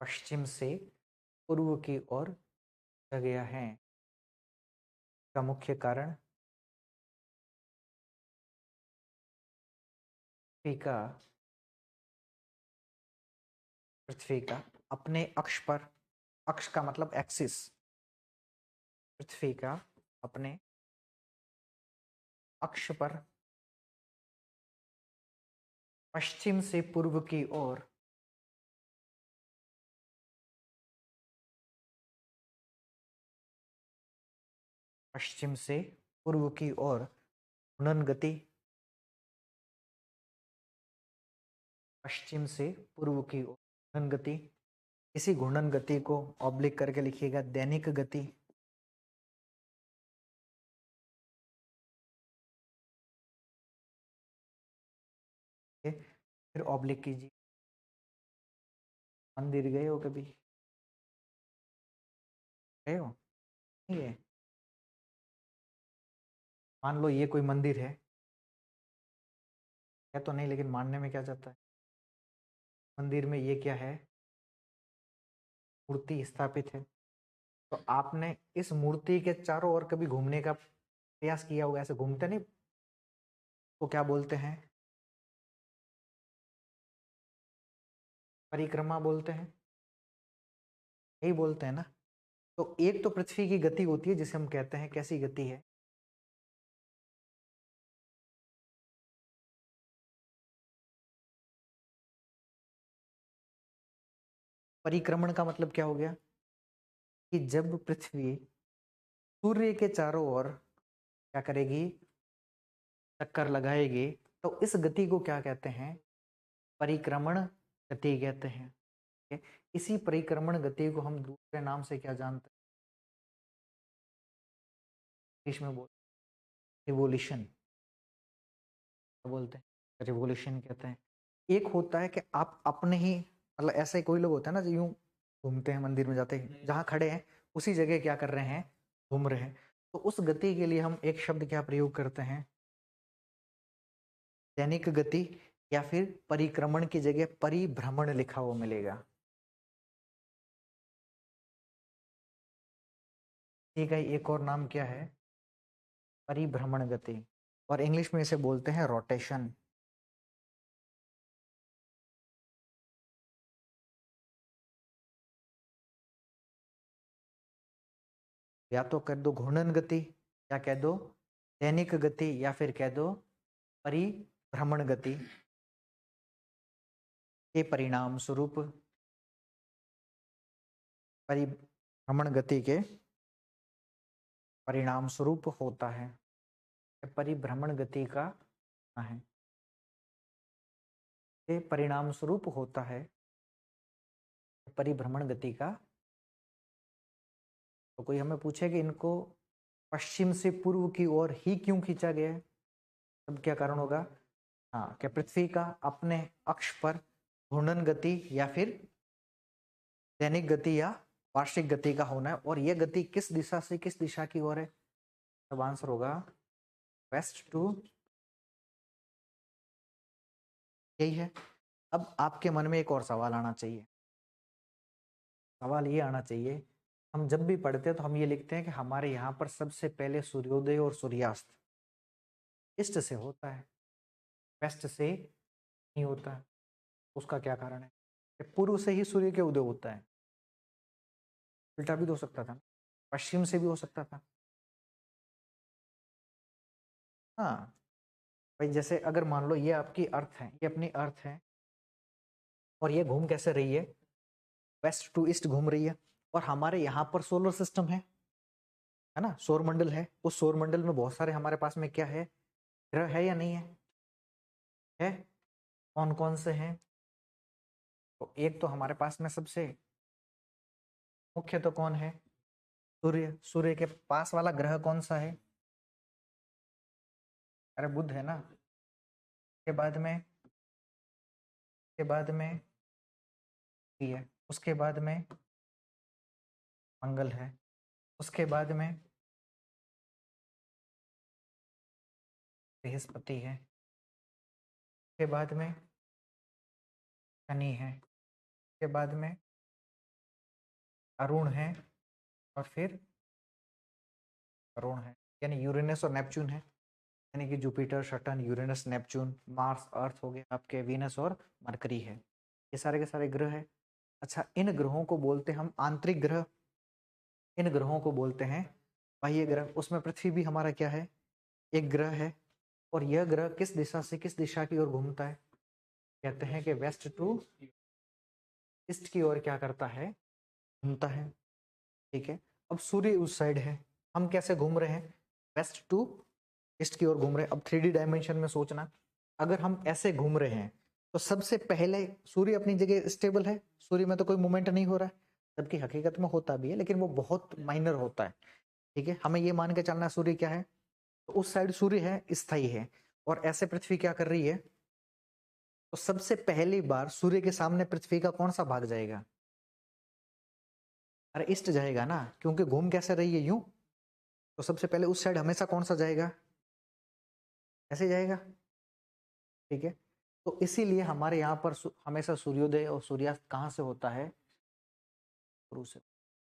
पश्चिम से पूर्व की ओर खींचा गया है, इसका मुख्य कारण पृथ्वी का अपने अक्ष पर, अक्ष का मतलब एक्सिस, पृथ्वी का अपने अक्ष पर पश्चिम से पूर्व की ओर पश्चिम से पूर्व की ओर घूर्णन गति, पश्चिम से पूर्व की ओर घूर्णन गति, इसी घूर्णन गति को ऑब्लिक करके लिखिएगा दैनिक गति। फिर ऑब्लिक कीजिए। मंदिर गए हो कभी? गए हो? नहीं है? मान लो ये कोई मंदिर है तो नहीं, लेकिन मानने में क्या जाता है? मंदिर में ये क्या है? मूर्ति स्थापित है। तो आपने इस मूर्ति के चारों ओर कभी घूमने का प्रयास किया होगा? ऐसे घूमते नहीं, तो क्या बोलते हैं? परिक्रमा बोलते हैं, यही बोलते हैं ना? तो एक तो पृथ्वी की गति होती है जिसे हम कहते हैं, कैसी गति है? परिक्रमण का मतलब क्या हो गया? कि जब पृथ्वी सूर्य के चारों ओर क्या करेगी? चक्कर लगाएगी, तो इस गति को क्या कहते हैं? परिक्रमण गति कहते हैं। ठीक है? इसी परिक्रमण गति को हम दूसरे नाम से क्या जानते हैं? इंग्लिश में बोल रिवोल्यूशन बोलते हैं, रिवोल्यूशन कहते हैं। एक होता है कि आप अपने ही मतलब ऐसे कोई लोग होते हैं ना जो यूं घूमते हैं, मंदिर में जाते हैं, जहाँ खड़े हैं उसी जगह क्या कर रहे हैं? घूम रहे हैं। तो उस गति के लिए हम एक शब्द क्या प्रयोग करते हैं? दैनिक गति, या फिर परिक्रमण की जगह परिभ्रमण लिखा हुआ मिलेगा। ठीक है, एक और नाम क्या है? परिभ्रमण गति, और इंग्लिश में इसे बोलते हैं रोटेशन। या तो कह दो घूर्णन गति, या कह दो दैनिक गति, या फिर कह दो परिभ्रमण गति के परिणाम स्वरूप, परिभ्रमण गति के परिणाम स्वरूप होता है। परिभ्रमण गति का है। ये परिणाम स्वरूप होता है परिभ्रमण गति का। तो कोई हमें पूछे कि इनको पश्चिम से पूर्व की ओर ही क्यों खींचा गया है, तब क्या कारण होगा? हाँ, क्या पृथ्वी का अपने अक्ष पर घूर्णन गति या फिर दैनिक गति या वार्षिक गति का होना है, और यह गति किस दिशा से किस दिशा की ओर है? तब आंसर होगा वेस्ट टू, यही है। अब आपके मन में एक और सवाल आना चाहिए। सवाल ये आना चाहिए, हम जब भी पढ़ते हैं तो हम ये लिखते हैं कि हमारे यहाँ पर सबसे पहले सूर्योदय और सूर्यास्त ईस्ट से होता है, वेस्ट से नहीं होता है। उसका क्या कारण है? कि पूर्व से ही सूर्य के उदय होता है। उल्टा भी तो हो सकता था, पश्चिम से भी हो सकता था। हाँ भाई, जैसे अगर मान लो ये आपकी अर्थ है, ये अपनी अर्थ है, और ये घूम कैसे रही है? वेस्ट टू ईस्ट घूम रही है। और हमारे यहाँ पर सोलर सिस्टम है ना, सौर मंडल है। उस सौर मंडल में बहुत सारे हमारे पास में क्या है, ग्रह है या नहीं है? है। कौन कौन से हैं? तो एक तो हमारे पास में सबसे मुख्य तो कौन है? सूर्य। सूर्य के पास वाला ग्रह कौन सा है? अरे बुध है ना। उसके बाद में है, उसके बाद में मंगल है, उसके बाद में बृहस्पति है, उसके बाद में शनि है, उसके बाद में अरुण है, और फिर अरुण है यानी यूरेनस और नेपच्यून है। यानी कि Jupiter, Saturn, Uranus, Neptune, Mars, Earth हो गए आपके, वीनस और मरकरी है। ये सारे के सारे ग्रह है। अच्छा, इन ग्रहों को बोलते हैं हम आंतरिक ग्रह। इन ग्रहों को बोलते हैं बाह्य ग्रह। उसमें पृथ्वी भी हमारा क्या है? एक ग्रह है। और यह ग्रह किस दिशा से किस दिशा की ओर घूमता है? कहते हैं कि वेस्ट टू ईस्ट की ओर क्या करता है? घूमता है। ठीक है। अब सूर्य उस साइड है, हम कैसे घूम रहे हैं? वेस्ट टू ईस्ट की ओर घूम रहे हैं। अब 3D डायमेंशन में सोचना, अगर हम ऐसे घूम रहे हैं तो सबसे पहले सूर्य अपनी जगह स्टेबल है, सूर्य में तो कोई मूवमेंट नहीं हो रहा है, जबकि हकीकत में होता भी है लेकिन वो बहुत माइनर होता है। ठीक है, हमें ये मान के चलना सूर्य क्या है, तो उस साइड सूर्य है, स्थायी है। और ऐसे पृथ्वी क्या कर रही है? तो सबसे पहली बार सूर्य के सामने पृथ्वी का कौन सा भाग जाएगा? अरे ईस्ट जाएगा ना, क्योंकि घूम कैसे रही है यूं। तो सबसे पहले उस साइड हमेशा कौन सा जाएगा? ऐसे जाएगा। ठीक है। तो इसीलिए हमारे यहाँ पर हमेशा सूर्योदय और सूर्यास्त कहाँ से होता है? पूर्व से,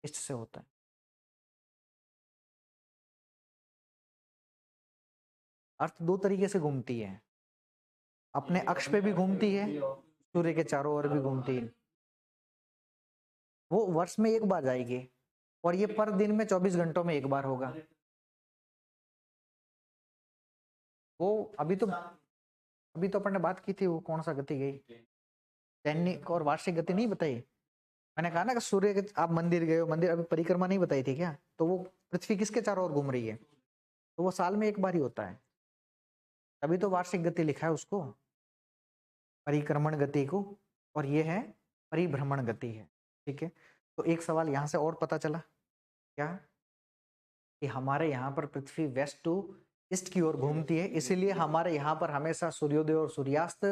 ईस्ट से होता है। अर्थ दो तरीके से घूमती है, अपने अक्ष पे भी घूमती है, सूर्य के चारों ओर भी घूमती है। वो वर्ष में एक बार जाएगी, और ये पर दिन में 24 घंटों में एक बार होगा। वो अभी तो अपन ने बात की थी, वो कौन सा गति गई? दैनिक और वार्षिक गति नहीं बताई। मैंने कहा ना कि सूर्य के, आप मंदिर गए हो, मंदिर अभी परिक्रमा नहीं बताई थी क्या? तो वो पृथ्वी किसके चारों ओर घूम रही है, तो वो साल में एक बार ही होता है। तभी तो वार्षिक गति लिखा है उसको, परिक्रमण गति को, और ये है परिभ्रमण गति है। ठीक है। तो एक सवाल यहां से और पता चला क्या, कि हमारे यहाँ पर पृथ्वी वेस्ट टू ईस्ट की ओर घूमती है, इसीलिए हमारे यहाँ पर हमेशा सूर्योदय और सूर्यास्त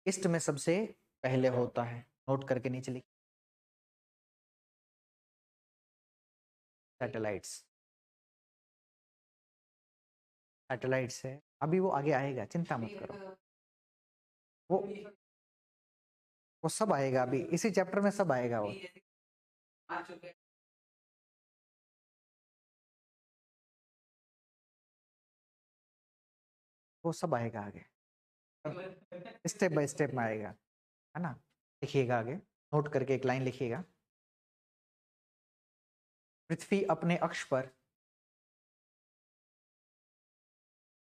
ईस्ट में सबसे पहले होता है। नोट करके नीचे लिख, सैटेलाइट्स, सैटेलाइट्स है। अभी वो आगे आएगा, चिंता मत करो। वो वो सब आएगा, अभी इसी चैप्टर में सब आएगा। वो सब आएगा आगे, स्टेप बाय स्टेप में आएगा, है ना। लिखिएगा आगे, नोट करके एक लाइन लिखिएगा। पृथ्वी अपने अक्ष पर,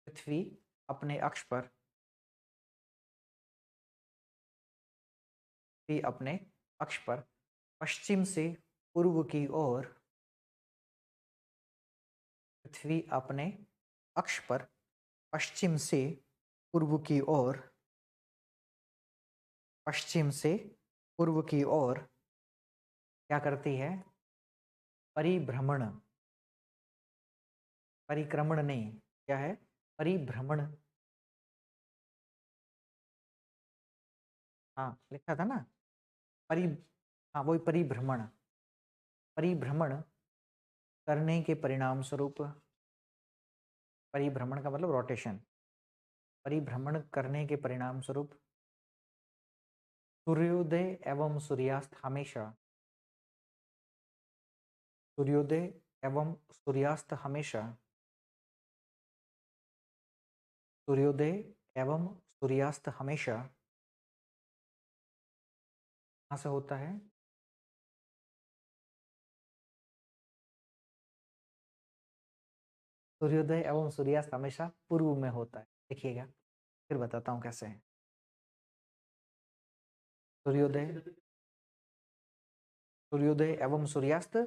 पृथ्वी अपने अक्ष पर, पृथ्वी अपने अक्ष पर पश्चिम से पूर्व की ओर, पृथ्वी अपने अक्ष पर पश्चिम से पूर्व की ओर पश्चिम से पूर्व की ओर क्या करती है? परिभ्रमण, परिक्रमण नहीं, क्या है? परिभ्रमण। हाँ लिखा था ना, परि, हाँ वही परिभ्रमण। परिभ्रमण करने के परिणाम स्वरूप, परिभ्रमण का मतलब रोटेशन, परिभ्रमण करने के परिणाम स्वरूप सूर्योदय एवं सूर्यास्त हमेशा, सूर्योदय एवं सूर्यास्त हमेशा, सूर्योदय एवं सूर्यास्त हमेशा कहाँ से होता है? सूर्योदय एवं सूर्यास्त हमेशा पूर्व में होता है। देखिएगा, फिर बताता हूँ कैसे है। सूर्योदय, सूर्योदय एवं सूर्यास्त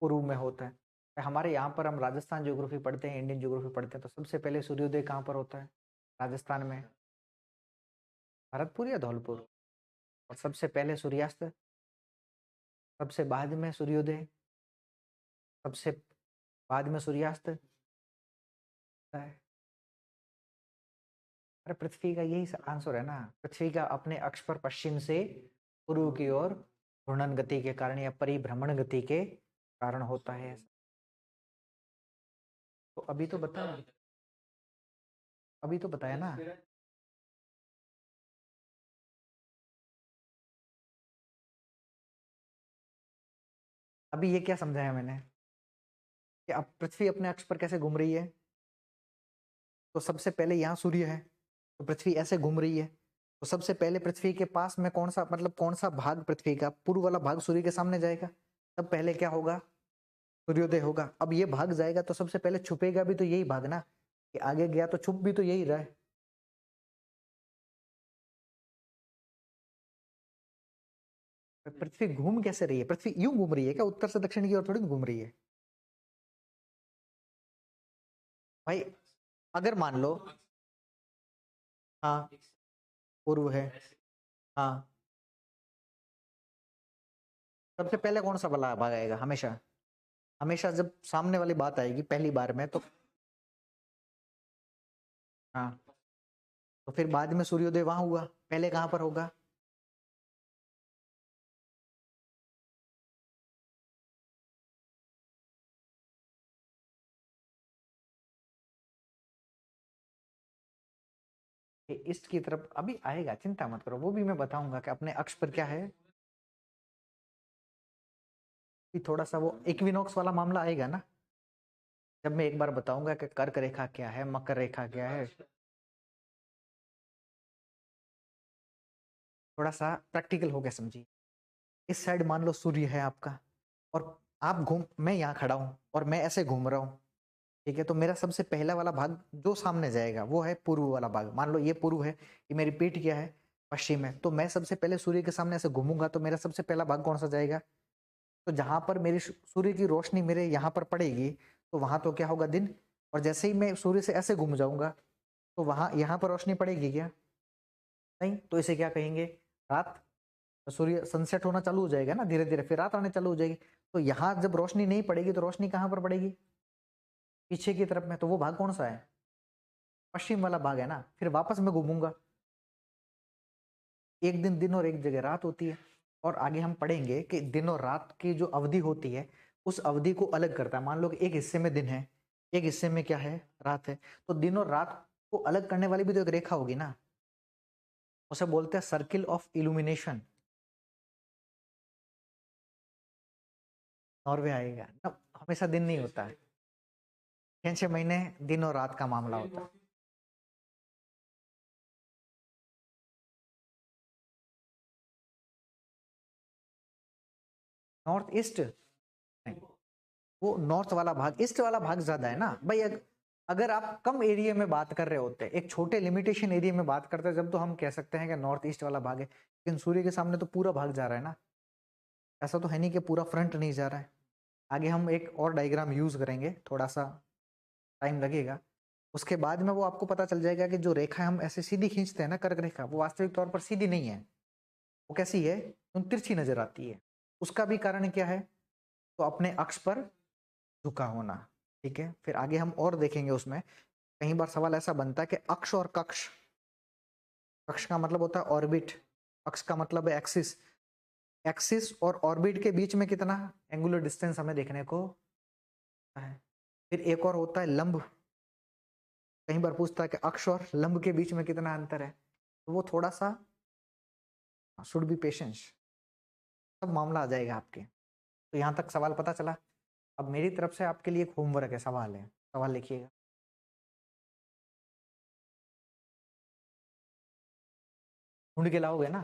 पूर्व में होता है। हमारे यहाँ पर हम राजस्थान ज्योग्राफी पढ़ते हैं, इंडियन ज्योग्राफी पढ़ते हैं, तो सबसे पहले सूर्योदय कहाँ पर होता है? राजस्थान में, भरतपुर या धौलपुर। और सबसे पहले सूर्यास्त, सबसे बाद में सूर्योदय, सबसे बाद में सूर्यास्त है। अरे पृथ्वी का यही आंसर है ना, पृथ्वी का अपने अक्ष पर पश्चिम से पूर्व की ओर घूर्णन गति के कारण या परिभ्रमण गति के कारण होता है। तो अभी तो बताया, अभी तो बताया ना। अभी ये क्या समझाया मैंने कि अब पृथ्वी अपने अक्ष पर कैसे घूम रही है? तो सबसे पहले यहाँ सूर्य है, तो पृथ्वी ऐसे घूम रही है, तो सबसे पहले पृथ्वी के पास में कौन सा, मतलब कौन सा भाग पृथ्वी का पूर्व वाला भाग सूर्य के सामने जाएगा, तब पहले क्या होगा? सूर्योदय होगा। अब ये भाग जाएगा तो सबसे पहले छुपेगा भी तो यही भाग ना, कि आगे गया तो छुप भी तो यही रहा है। पृथ्वी घूम कैसे रही है? पृथ्वी यूं घूम रही है क्या? उत्तर से दक्षिण की ओर थोड़ी घूम रही है भाई। अगर मान लो, हाँ पूर्व है, हाँ, सबसे पहले कौन सा वाला भाग आएगा? हमेशा, हमेशा जब सामने वाली बात आएगी पहली बार में तो, हाँ, तो फिर बाद में सूर्योदय वहां हुआ, पहले कहां पर होगा? ईस्ट की तरफ अभी आएगा, चिंता मत करो, वो भी मैं बताऊंगा कि अपने अक्ष पर क्या है। कि थोड़ा सा वो इक्विनॉक्स वाला मामला आएगा ना, जब मैं एक बार बताऊंगा कि कर्क रेखा क्या है, मकर रेखा क्या है। थोड़ा सा प्रैक्टिकल हो गया समझिए। इस साइड मान लो सूर्य है आपका, और आप घूम, मैं यहाँ खड़ा हूं और मैं ऐसे घूम रहा हूँ, ठीक है? तो मेरा सबसे पहला वाला भाग जो सामने जाएगा वो है पूर्व वाला भाग। मान लो ये पूर्व है, ये मेरी पीठ क्या है? पश्चिम है। तो मैं सबसे पहले सूर्य के सामने ऐसे घूमूंगा तो मेरा सबसे पहला भाग कौन सा जाएगा? तो जहां पर मेरी सूर्य की रोशनी मेरे यहाँ पर पड़ेगी, तो वहां तो क्या होगा? दिन। और जैसे ही मैं सूर्य से ऐसे घूम जाऊंगा तो वहां यहाँ पर रोशनी पड़ेगी क्या? नहीं। तो इसे क्या कहेंगे? रात। तो सूर्य सनसेट होना चालू हो जाएगा ना धीरे धीरे, फिर रात आने चालू हो जाएगी। तो यहाँ जब रोशनी नहीं पड़ेगी तो रोशनी कहाँ पर पड़ेगी? पीछे की तरफ में। तो वो भाग कौन सा है? पश्चिम वाला भाग है ना। फिर वापस मैं घूमूंगा, एक दिन दिन और एक जगह रात होती है। और आगे हम पढ़ेंगे कि दिन और रात की जो अवधि होती है, उस अवधि को अलग करता है। मान लो कि एक हिस्से में दिन है, एक हिस्से में क्या है? रात है। तो दिन और रात को अलग करने वाली भी तो एक रेखा होगी ना, उसे बोलते हैं सर्किल ऑफ इल्यूमिनेशन। नॉर्वे आएगा ना, हमेशा दिन नहीं होता है, 6 6 महीने दिन और रात का मामला होता है। नॉर्थ ईस्ट नहीं, वो नॉर्थ वाला भाग, ईस्ट वाला भाग ज्यादा है ना भाई। अगर आप कम एरिया में बात कर रहे होते, एक छोटे लिमिटेशन एरिया में बात करते जब, तो हम कह सकते हैं कि नॉर्थ ईस्ट वाला भाग है। लेकिन सूर्य के सामने तो पूरा भाग जा रहा है ना, ऐसा तो है नहीं कि पूरा फ्रंट नहीं जा रहा है। आगे हम एक और डायग्राम यूज करेंगे, थोड़ा सा टाइम लगेगा। उसके बाद में वो आपको पता चल जाएगा कि जो रेखा हम ऐसे सीधी खींचते हैं ना, कर्क रेखा, वो वास्तविक तौर पर सीधी नहीं है। वो कैसी है, तिरछी नजर आती है। उसका भी कारण क्या है, तो अपने अक्ष पर झुका होना। ठीक है, फिर आगे हम और देखेंगे उसमें कई बार सवाल ऐसा बनता है कि अक्ष और कक्ष, कक्ष का मतलब होता है ऑर्बिट, अक्ष का मतलब है एक्सिस, एक्सिस और ऑर्बिट के बीच में कितना एंगुलर डिस्टेंस हमें देखने को है। फिर एक और होता है लंब, कई बार पूछता है कि अक्ष और लंब के बीच में कितना अंतर है, तो वो थोड़ा सा शुड बी पेशेंस, सब मामला आ जाएगा आपके। तो यहाँ तक सवाल पता चला। अब मेरी तरफ से आपके लिए एक होमवर्क है, सवाल है, सवाल लिखिएगा। ढूंढ के लाओगे ना,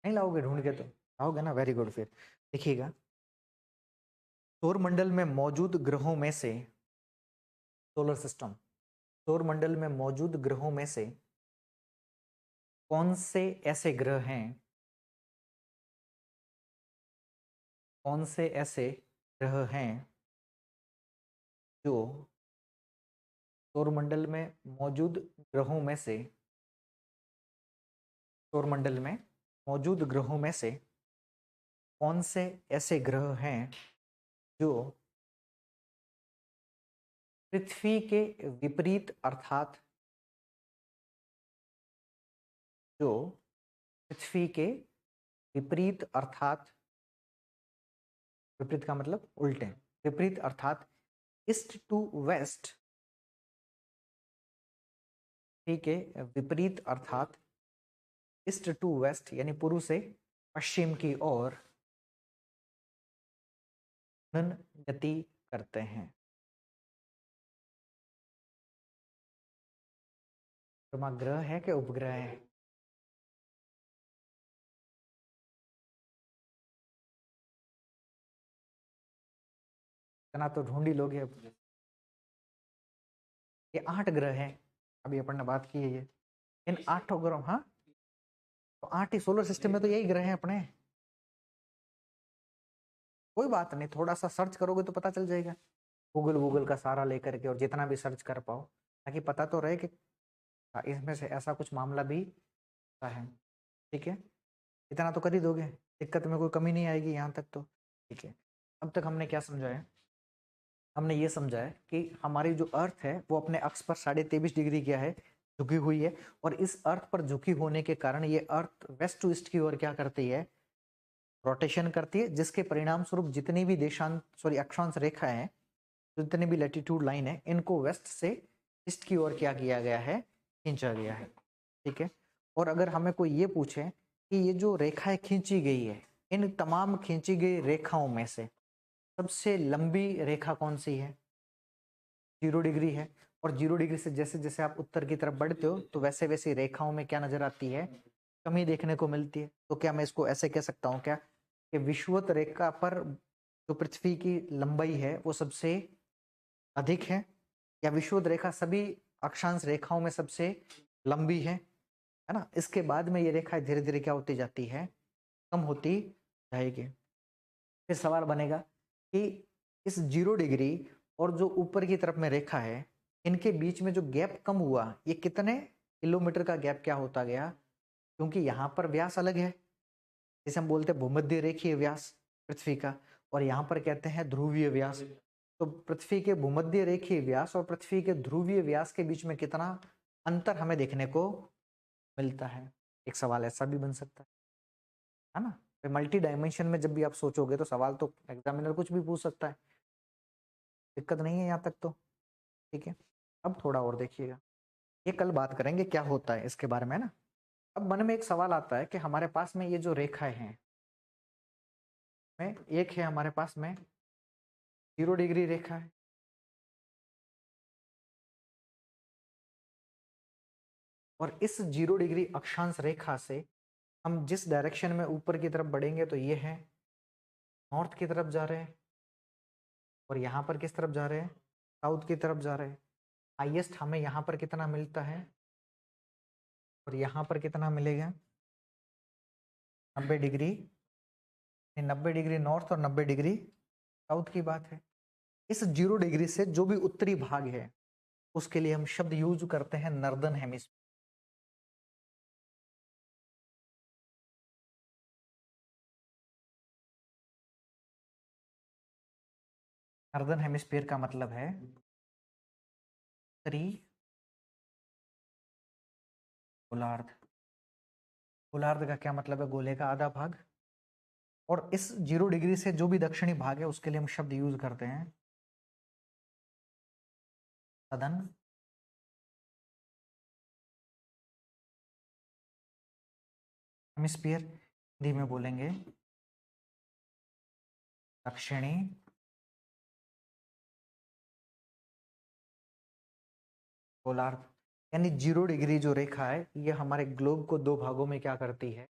नहीं लाओगे ढूंढ के तो लाओगे ना, वेरी गुड। फिर देखिएगा, सौर मंडल में मौजूद ग्रहों में से, सोलर सिस्टम, सौर मंडल में मौजूद ग्रहों में से कौन से ऐसे ग्रह हैं, कौन से ऐसे ग्रह हैं जो सौर मंडल में मौजूद ग्रहों में से, सौर मंडल में मौजूद ग्रहों में से कौन से ऐसे ग्रह हैं जो पृथ्वी के विपरीत, अर्थात जो पृथ्वी के विपरीत, अर्थात विपरीत का मतलब उल्टे, विपरीत अर्थात ईस्ट टू वेस्ट, ठीक है, विपरीत अर्थात ईस्ट टू वेस्ट यानी पूर्व से पश्चिम की ओर घूर्णन गति करते हैं। ग्रह है कि उपग्रह है? इतना तो ढूंढ ही लोगे अब। ये 8 ग्रह हैं, अभी अपन ने बात की है ये, इन 8 ग्रह, हाँ तो 8 ही सोलर सिस्टम में, तो यही ग्रह हैं अपने। कोई बात नहीं, थोड़ा सा सर्च करोगे तो पता चल जाएगा, गूगल वूगल का सारा लेकर के, और जितना भी सर्च कर पाओ, ताकि पता तो रहे कि इसमें से ऐसा कुछ मामला भी है। ठीक है, इतना तो कर ही दोगे, दिक्कत में कोई कमी नहीं आएगी यहाँ तक तो। ठीक है, अब तक हमने क्या समझा है, हमने ये समझा है कि हमारी जो अर्थ है वो अपने अक्ष पर 23.5 डिग्री क्या है, झुकी हुई है, और इस अर्थ पर झुकी होने के कारण ये अर्थ वेस्ट टू ईस्ट की ओर क्या करती है, रोटेशन करती है, जिसके परिणाम स्वरूप जितनी भी देशांत सॉरी अक्षांश रेखा है, जितनी भी लैटिट्यूड लाइन है, इनको वेस्ट से ईस्ट की ओर क्या किया गया है, खींचा गया है। ठीक है, और अगर हमें कोई ये पूछे कि ये जो रेखाएं खींची गई है, इन तमाम खींची गई रेखाओं में से सबसे लंबी रेखा कौन सी है, 0 डिग्री है। और 0 डिग्री से जैसे जैसे आप उत्तर की तरफ बढ़ते हो तो वैसे वैसे रेखाओं में क्या नजर आती है, कमी देखने को मिलती है। तो क्या मैं इसको ऐसे कह सकता हूँ क्या कि विषुवत रेखा पर जो पृथ्वी की लंबाई है वो सबसे अधिक है, या विषुवत रेखा सभी अक्षांश रेखाओं में सबसे लंबी है ना। इसके बाद में ये रेखाएं धीरे धीरे क्या होती जाती है, कम होती जाएगी। फिर सवाल बनेगा कि इस 0 डिग्री और जो ऊपर की तरफ में रेखा है, इनके बीच में जो गैप कम हुआ, ये कितने किलोमीटर का गैप क्या होता गया, क्योंकि यहाँ पर व्यास अलग है, जिसे हम बोलते हैं भूमध्य रेखीय व्यास पृथ्वी का, और यहाँ पर कहते हैं ध्रुवीय व्यास। तो पृथ्वी के भूमध्य रेखीय व्यास और पृथ्वी के ध्रुवीय व्यास के बीच में कितना अंतर हमें देखने को मिलता है, एक सवाल ऐसा भी बन सकता है ना। मल्टी डायमेंशन में जब भी आप सोचोगे तो सवाल तो एग्जामिनर कुछ भी पूछ सकता है, दिक्कत नहीं है यहाँ तक तो। ठीक है, अब थोड़ा और देखिएगा, ये कल बात करेंगे क्या होता है इसके बारे में ना। अब मन में एक सवाल आता है कि हमारे पास में ये जो रेखाएं हैं, में एक है हमारे पास में 0 डिग्री रेखा है, और इस 0 डिग्री अक्षांश रेखा से हम जिस डायरेक्शन में ऊपर की तरफ बढ़ेंगे तो ये है नॉर्थ की तरफ जा रहे हैं, और यहाँ पर किस तरफ जा रहे हैं, साउथ की तरफ जा रहे हैं। हाईएस्ट हमें यहाँ पर कितना मिलता है, और यहाँ पर कितना मिलेगा, 90 डिग्री, 90 डिग्री नॉर्थ और 90 डिग्री साउथ की बात है। इस 0 डिग्री से जो भी उत्तरी भाग है उसके लिए हम शब्द यूज करते हैं नॉर्दर्न हेमिस्फीयर। नॉर्दर्न हेमिस्फीयर का मतलब है उत्तरी गोलार्ध। गोलार्ध का क्या मतलब है? गोले का आधा भाग। और इस 0 डिग्री से जो भी दक्षिणी भाग है उसके लिए हम शब्द यूज करते हैं सदन हेमिस्फीयर, हिंदी में बोलेंगे दक्षिणी गोलार्ध। यानी 0 डिग्री जो रेखा है ये हमारे ग्लोब को दो भागों में क्या करती है?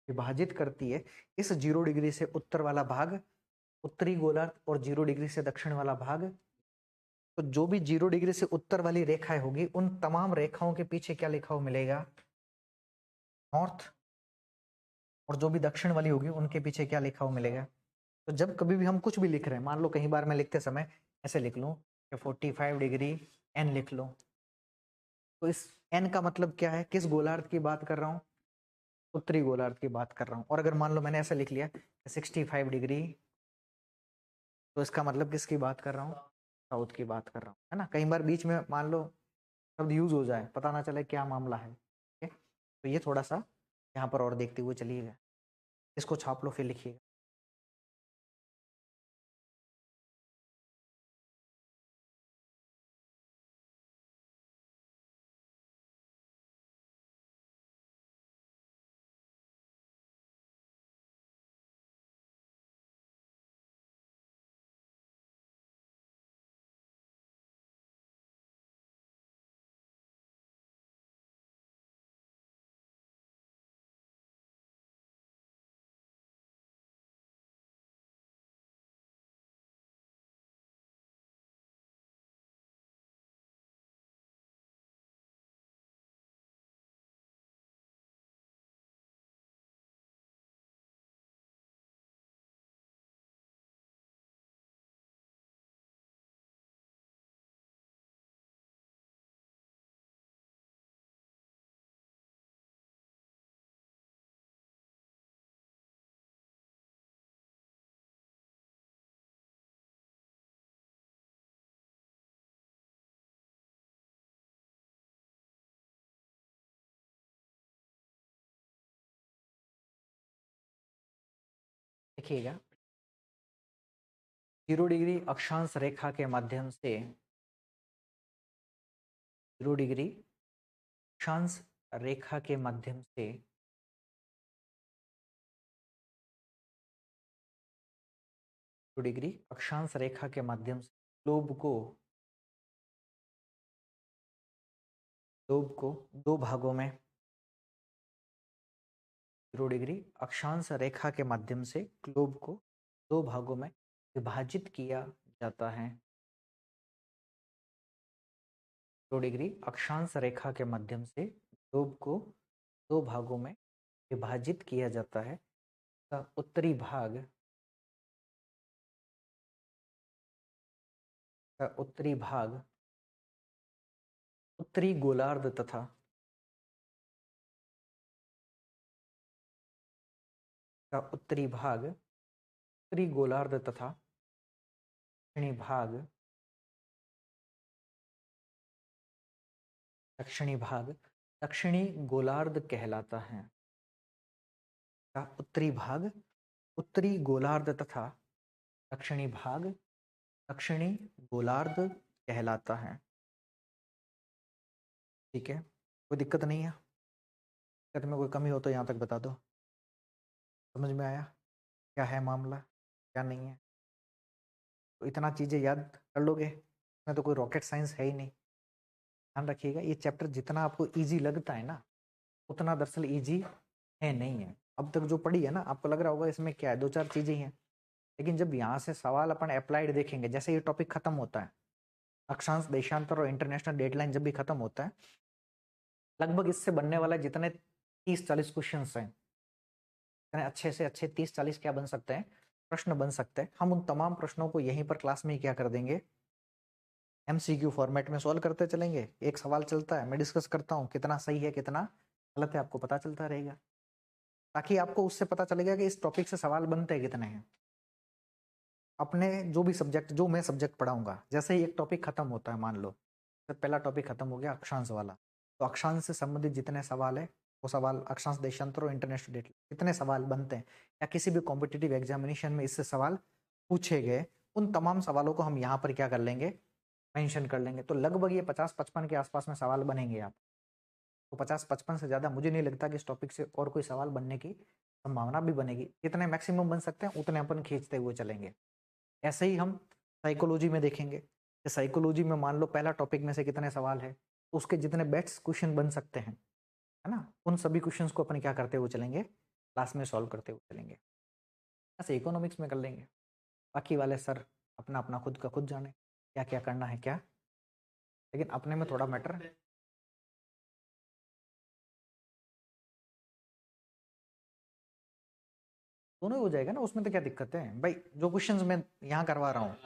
विभाजित करती है। इस 0 डिग्री से उत्तर वाला भाग उत्तरी गोलार्ध और 0 डिग्री से दक्षिण वाला भाग, तो जो भी 0 डिग्री से उत्तर वाली रेखाएं होगी उन तमाम रेखाओं के पीछे क्या लिखा हुआ मिलेगा? नॉर्थ। और जो भी दक्षिण वाली होगी उनके पीछे क्या लिखा हुआ मिलेगा? तो जब कभी भी हम कुछ भी लिख रहे हैं, मान लो कहीं बार मैं लिखते समय ऐसे लिख लूं कि 45 डिग्री एन लिख लो, तो इस एन का मतलब क्या है? किस गोलार्ध की बात कर रहा हूँ? उत्तरी गोलार्ध की बात कर रहा हूँ। और अगर मान लो मैंने ऐसा लिख लिया 65 डिग्री, तो इसका मतलब किसकी बात कर रहा हूँ? साउथ की बात कर रहा हूँ, है ना। कई बार बीच में मान लो शब्द यूज हो जाए, पता ना चले क्या मामला है, ठीक है। तो ये थोड़ा सा यहाँ पर और देखते हुए चलिएगा, इसको छाप लो फिर लिखिएगा। देखिएगा, 0 डिग्री अक्षांश रेखा के माध्यम से 0 डिग्री अक्षांश रेखा के माध्यम से 0 डिग्री अक्षांश रेखा के माध्यम से ग्लोब को दो भागों में 0 डिग्री अक्षांश रेखा के माध्यम से ग्लोब को दो भागों में विभाजित किया जाता है। 0 डिग्री अक्षांश रेखा के माध्यम से ग्लोब को दो भागों में विभाजित किया जाता है। का उत्तरी भाग उत्तरी गोलार्ध तथा उत्तरी गोलार्ध तथा दक्षिणी भाग दक्षिणी गोलार्ध कहलाता है। का उत्तरी गोलार्ध तथा दक्षिणी भाग दक्षिणी गोलार्ध कहलाता है। ठीक है, कोई दिक्कत नहीं है? दिक्कत में कोई कमी हो तो यहाँ तक बता दो। समझ में आया क्या है मामला, क्या नहीं है? तो इतना चीज़ें याद कर लोगे, इसमें तो कोई रॉकेट साइंस है ही नहीं। ध्यान रखिएगा, ये चैप्टर जितना आपको इजी लगता है ना उतना दरअसल इजी है नहीं है। अब तक जो पढ़ी है ना आपको लग रहा होगा इसमें क्या है, दो चार चीज़ें हैं, लेकिन जब यहाँ से सवाल अपन अप्लाइड देखेंगे, जैसे ये टॉपिक खत्म होता है, अक्षांश देशांतर और इंटरनेशनल डेडलाइन जब भी खत्म होता है, लगभग इससे बनने वाला जितने 30-40 क्वेश्चन हैं, इतने अच्छे से अच्छे 30-40 क्या बन सकते हैं, प्रश्न बन सकते हैं। हम उन तमाम प्रश्नों को यहीं पर क्लास में ही क्या कर देंगे, MCQ फॉर्मेट में सॉल्व करते चलेंगे। एक सवाल चलता है, मैं डिस्कस करता हूँ, कितना सही है कितना गलत है आपको पता चलता रहेगा, ताकि आपको उससे पता चलेगा कि इस टॉपिक से सवाल बनते कितने हैं। अपने जो भी सब्जेक्ट, जो मैं सब्जेक्ट पढ़ाऊंगा, जैसे ही एक टॉपिक खत्म होता है, मान लो तो पहला टॉपिक खत्म हो गया अक्षांश वाला, तो अक्षांश से संबंधित जितने सवाल है वो सवाल अक्षांश देशांतर और इंटरनेशनल डेट जितने सवाल बनते हैं या किसी भी कॉम्पिटिटिव एग्जामिनेशन में इससे सवाल पूछे गए, उन तमाम सवालों को हम यहाँ पर क्या कर लेंगे, मेंशन कर लेंगे। तो लगभग ये 50-55 के आसपास में सवाल बनेंगे आप, तो 50-55 से ज़्यादा मुझे नहीं लगता कि इस टॉपिक से और कोई सवाल बनने की संभावना भी बनेगी। जितने मैक्सिमम बन सकते हैं उतने अपन खींचते हुए चलेंगे। ऐसे ही हम साइकोलॉजी में देखेंगे कि साइकोलॉजी में मान लो पहला टॉपिक में से कितने सवाल है, तो उसके जितने बेस्ट क्वेश्चन बन सकते हैं, है ना, उन सभी क्वेश्चंस को अपन क्या करते हुए चलेंगे, क्लास में सॉल्व करते हुए चलेंगे। ऐसे इकोनॉमिक्स में कर लेंगे, बाकी वाले सर अपना अपना खुद का खुद जाने क्या क्या करना है क्या, लेकिन अपने में थोड़ा मैटर दोनों ही हो जाएगा ना, उसमें तो क्या दिक्कत है भाई। जो क्वेश्चंस मैं यहाँ करवा रहा हूँ,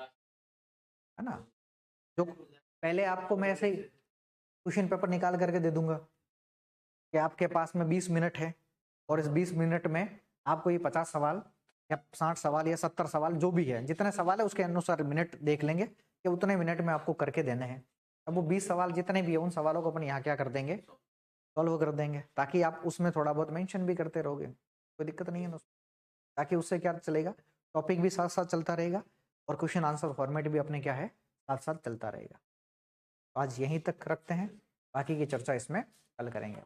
है ना, जो पहले आपको मैं ऐसे ही क्वेश्चन पेपर निकाल करके दे दूंगा कि आपके पास में 20 मिनट है और इस 20 मिनट में आपको ये 50 सवाल या 60 सवाल या 70 सवाल जो भी है, जितने सवाल है उसके अनुसार मिनट देख लेंगे कि उतने मिनट में आपको करके देने हैं। अब वो 20 सवाल जितने भी है उन सवालों को अपन यहाँ क्या कर देंगे, सॉल्व कर देंगे, ताकि आप उसमें थोड़ा बहुत मेंशन भी करते रहोगे, कोई दिक्कत नहीं है ना, ताकि उससे क्या चलेगा, टॉपिक भी साथ साथ चलता रहेगा और क्वेश्चन आंसर फॉर्मेट भी अपने क्या है, साथ साथ चलता रहेगा। तो आज यहीं तक रखते हैं, बाकी की चर्चा इसमें कल करेंगे।